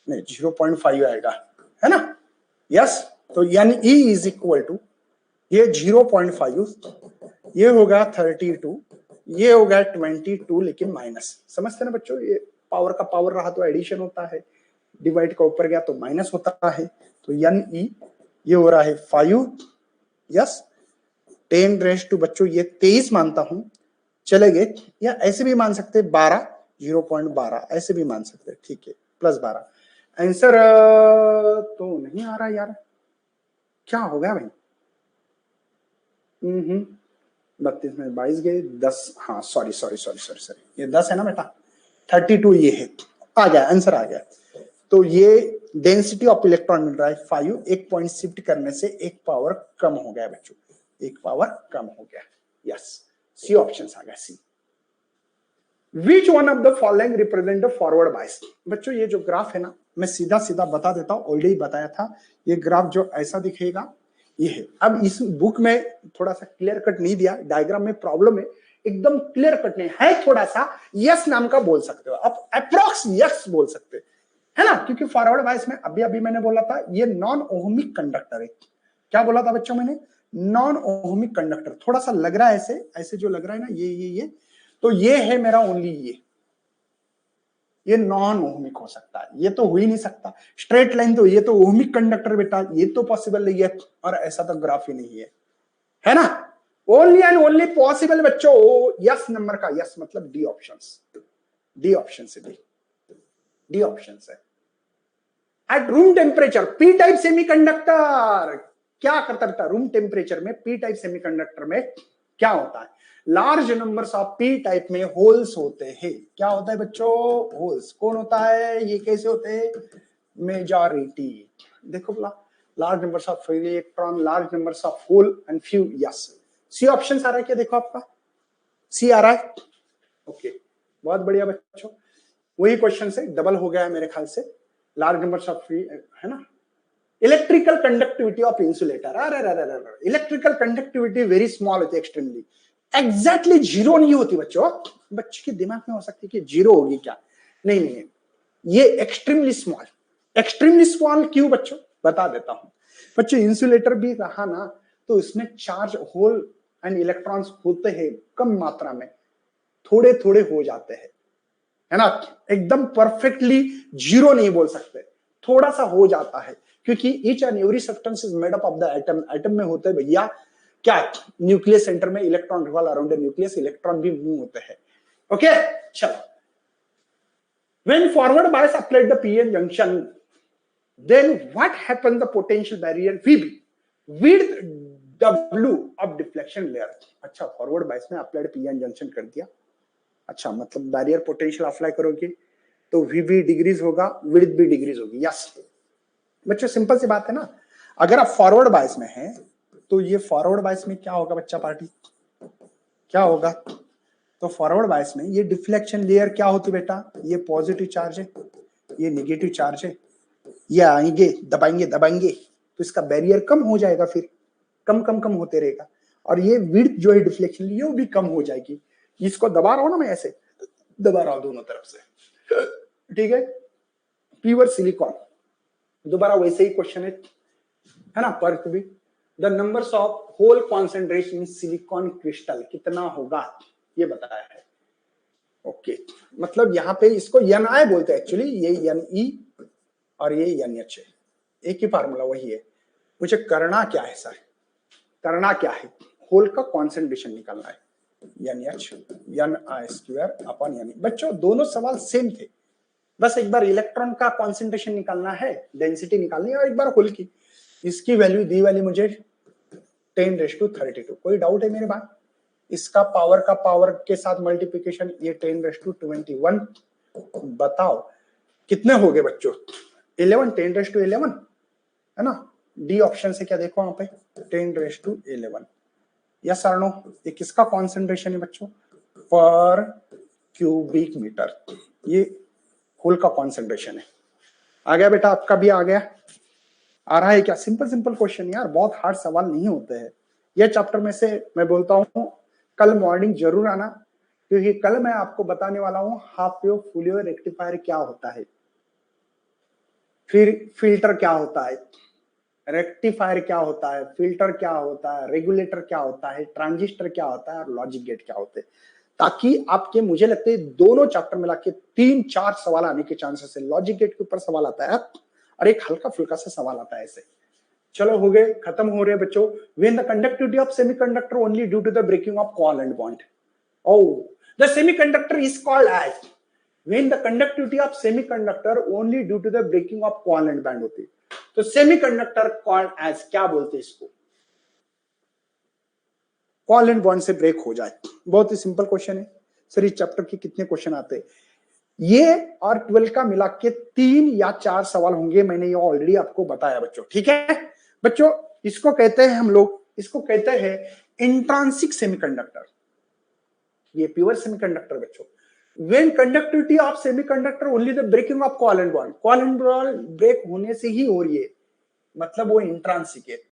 नहीं 0.5 आएगा, है ना। यस, तो n e is equal to ये 0.5, ये होगा 32, ये हो गया 22, लेकिन माइनस, समझते ना बच्चों, ये पावर का पावर रहा तो एडिशन होता है, डिवाइड का ऊपर गया तो माइनस होता है। तो एन ई ये हो रहा है 5, यस 10 बच्चों ये 23 मानता हूं, चलेगे, या ऐसे भी मान सकते 12, 0.12 ऐसे भी मान सकते, ठीक है, प्लस 12। आंसर तो नहीं आ रहा यार, क्या हो गया भाई। 32 में 22 गए, 10, हाँ sorry sorry sorry sorry sorry, ये 10 है ना बेटा, 32 ये है, आ गया आंसर आ गया। तो ये डेंसिटी ऑफ इलेक्ट्रॉन मिल रहा है 5, एक पॉइंट शिफ्ट करने से एक पावर कम हो गया बच्चों, एक पावर कम हो गया। यस, सी ऑप्शन आ गया, C. Which one of the following represent the forward bias. बच्चों ये जो ग्राफ है ना, मैं सीधा सीधा बता देता हूं, ऑलरेडी बताया था, ये ग्राफ जो ऐसा दिखेगा ये है। अब इस बुक में थोड़ा सा क्लियर कट नहीं दिया, डायग्राम में प्रॉब्लम है, एकदम क्लियर कट नहीं है, थोड़ा सा यस नाम का बोल सकते हो आप, अप्रोक्स यस बोल सकते है ना, क्योंकि फॉरवर्ड बायस में अभी अभी मैंने बोला था ये नॉन ओहमिक कंडक्टर है। क्या बोला था बच्चों मैंने, नॉन ओहमिक कंडक्टर, थोड़ा सा लग रहा है ऐसे ऐसे जो लग रहा है ना, ये तो ये है मेरा ओनली ये नॉन ओहमिक हो सकता है, ये तो हो ही नहीं सकता, स्ट्रेट लाइन तो, ये तो ओहमिक कंडक्टर बेटा, ये तो पॉसिबल नहीं है, और ऐसा तो ग्राफ ही नहीं है ना। ओनली एंड ओनली पॉसिबल बच्चों यस नंबर का, यस मतलब डी ऑप्शन, डी ऑप्शन से, डी ऑप्शन से। At room temperature P type semiconductor क्या करता बेटा, रूम टेम्परेचर में पी टाइप सेमीकंडक्टर में क्या होता है, large numbers of P type में होल्स होते हैं। क्या होता है बच्चों, होल्स। कौन होता है, ये कैसे होते हैं, मेजॉरिटी। देखो बोला large numbers of electron, large numbers of hole and few, yes C option आ रहा है क्या, देखो आपका सी आ रहा है, ओके बहुत बढ़िया बच्चों, वही क्वेश्चन से डबल हो गया है मेरे ख्याल से, लार्ज नंबर्स ऑफ फ्री, है ना। इलेक्ट्रिकल कंडक्टिविटी ऑफ इंसुलेटर, अरे इलेक्ट्रिकल कंडक्टिविटी वेरी स्मॉल होती है एक्सट्रीमली, एग्जैक्टली जीरो नहीं होती बच्चों। बच्चे के दिमाग में हो सकती है कि जीरो होगी क्या, नहीं नहीं, ये एक्सट्रीमली स्मॉल क्यों बच्चों, बता देता हूं बच्चों। इंसुलेटर भी रहा ना तो इसमें चार्ज होल एंड इलेक्ट्रॉन्स होते हैं कम मात्रा में, थोड़े थोड़े हो जाते हैं, है ना। एकदम परफेक्टली जीरो नहीं बोल सकते, थोड़ा सा हो जाता है, क्योंकि each and every substance is made up of the atom. Atom में होते हैं भैया क्या, न्यूक्लियस सेंटर में electron revolve around the nucleus, electron भी मूव होते हैं। ओके चलो, when forward bias applied the p-n junction, then what happened the potential barrier VB with W of deflection layer। अच्छा, फॉरवर्ड बायस में अप्लाइड पीएन जंक्शन कर दिया, अच्छा मतलब बैरियर पोटेंशियल अप्लाई करोगे तो VB डिग्रीज होगा, विड्थ भी डिग्रीज होगी। यस बच्चों, सिंपल सी बात है ना। अगर आप फॉरवर्ड बायस में हैं तो ये फॉरवर्ड बायस में क्या होगा बच्चा पार्टी, क्या होगा, तो फॉरवर्ड बायस में ये डिफ्लेक्शन लेयर क्या होती बेटा, ये पॉजिटिव चार्ज है, ये नेगेटिव चार्ज है, ये आएंगे दबाएंगे दबाएंगे तो इसका बैरियर कम हो जाएगा, फिर कम कम कम होते रहेगा, और ये विड्थ जो है डिफ्लेक्शन ये भी कम हो जाएगी। इसको दबा रहा हूं ना मैं, ऐसे दबा रहा हूं दोनों तरफ से, ठीक है। प्योर सिलिकॉन, दोबारा वैसे ही क्वेश्चन है ना, पर भी the numbers of hole concentration in silicon crystal कितना होगा ये बताया है। ओके मतलब यहाँ पे इसको Ni बोलते हैं एक्चुअली, ये Ne और ये NH है, एक ही फार्मूला वही है। मुझे करना क्या है सर, करना क्या है, होल का कॉन्सेंट्रेशन निकालना है, NH Ni² अपॉन Ne। बच्चों दोनों सवाल सेम थे, बस एक बार इलेक्ट्रॉन का कॉन्सेंट्रेशन निकालना है, डेंसिटी निकालनी है, और एक बार होल की। इसकी वैल्यू दी वाली मुझे 10⁻32। कोई डाउट है मेरे बात, इसका पावर का पावर के साथ मल्टीप्लिकेशन, ये 10⁻21। बताओ कितने हो गए बच्चों, 11, 10⁻11 है ना। डी ऑप्शन से क्या देखो वहां पे 10⁻11। यस और नो, ये किसका कॉन्सेंट्रेशन है बच्चों, पर क्यूबिक मीटर, ये होल का कॉन्सेंट्रेशन है। आ गया बेटा, आपका भी आ गया, आ रहा है क्या, सिंपल सिंपल क्वेश्चन यार, बहुत हार्ड सवाल नहीं होते हैं। ये चैप्टर में से मैं बोलता हूं कल मॉर्निंग जरूर आना, क्योंकि कल मैं आपको बताने वाला हूं half wave full wave rectifier क्या होता है, फिर फिल्टर क्या होता है, रेक्टिफायर क्या होता है, फिल्टर क्या होता है, रेगुलेटर क्या होता है, ट्रांजिस्टर क्या होता है, और लॉजिक गेट क्या होते हैं, ताकि आपके मुझे लगते हैं दोनों चैप्टर मिला के 3-4 सवाल आने के चांसेस है। लॉजिक गेट के ऊपर सवाल आता है और एक हल्का फुल्का सा सवाल आता है ऐसे। चलो हो गए, खत्म हो रहे बच्चों। When the conductivity of semiconductor only due to the breaking of covalent bond. Oh, the semiconductor is called as, when the conductivity of semiconductor only due to the breaking of covalent bond होती है, तो semiconductor called as क्या बोलते हैं इसको, कोवैलेंट बॉन्ड से ब्रेक हो जाए। बहुत ही सिंपल क्वेश्चन है सर, इस चैप्टर के कितने क्वेश्चन आते हैं, ये और 12 का मिला के 3 या 4 सवाल होंगे, मैंने ये ऑलरेडी आपको बताया बच्चों, ठीक है बच्चों। इसको कहते हैं हम लोग, इसको कहते हैं इंट्रिंसिक सेमीकंडक्टर, ये प्योर सेमीकंडक्टर बच्चों। When conductivity of semiconductor only the breaking of covalent bond break होने से ही हो रही है, मतलब वो इंट्रिंसिक है।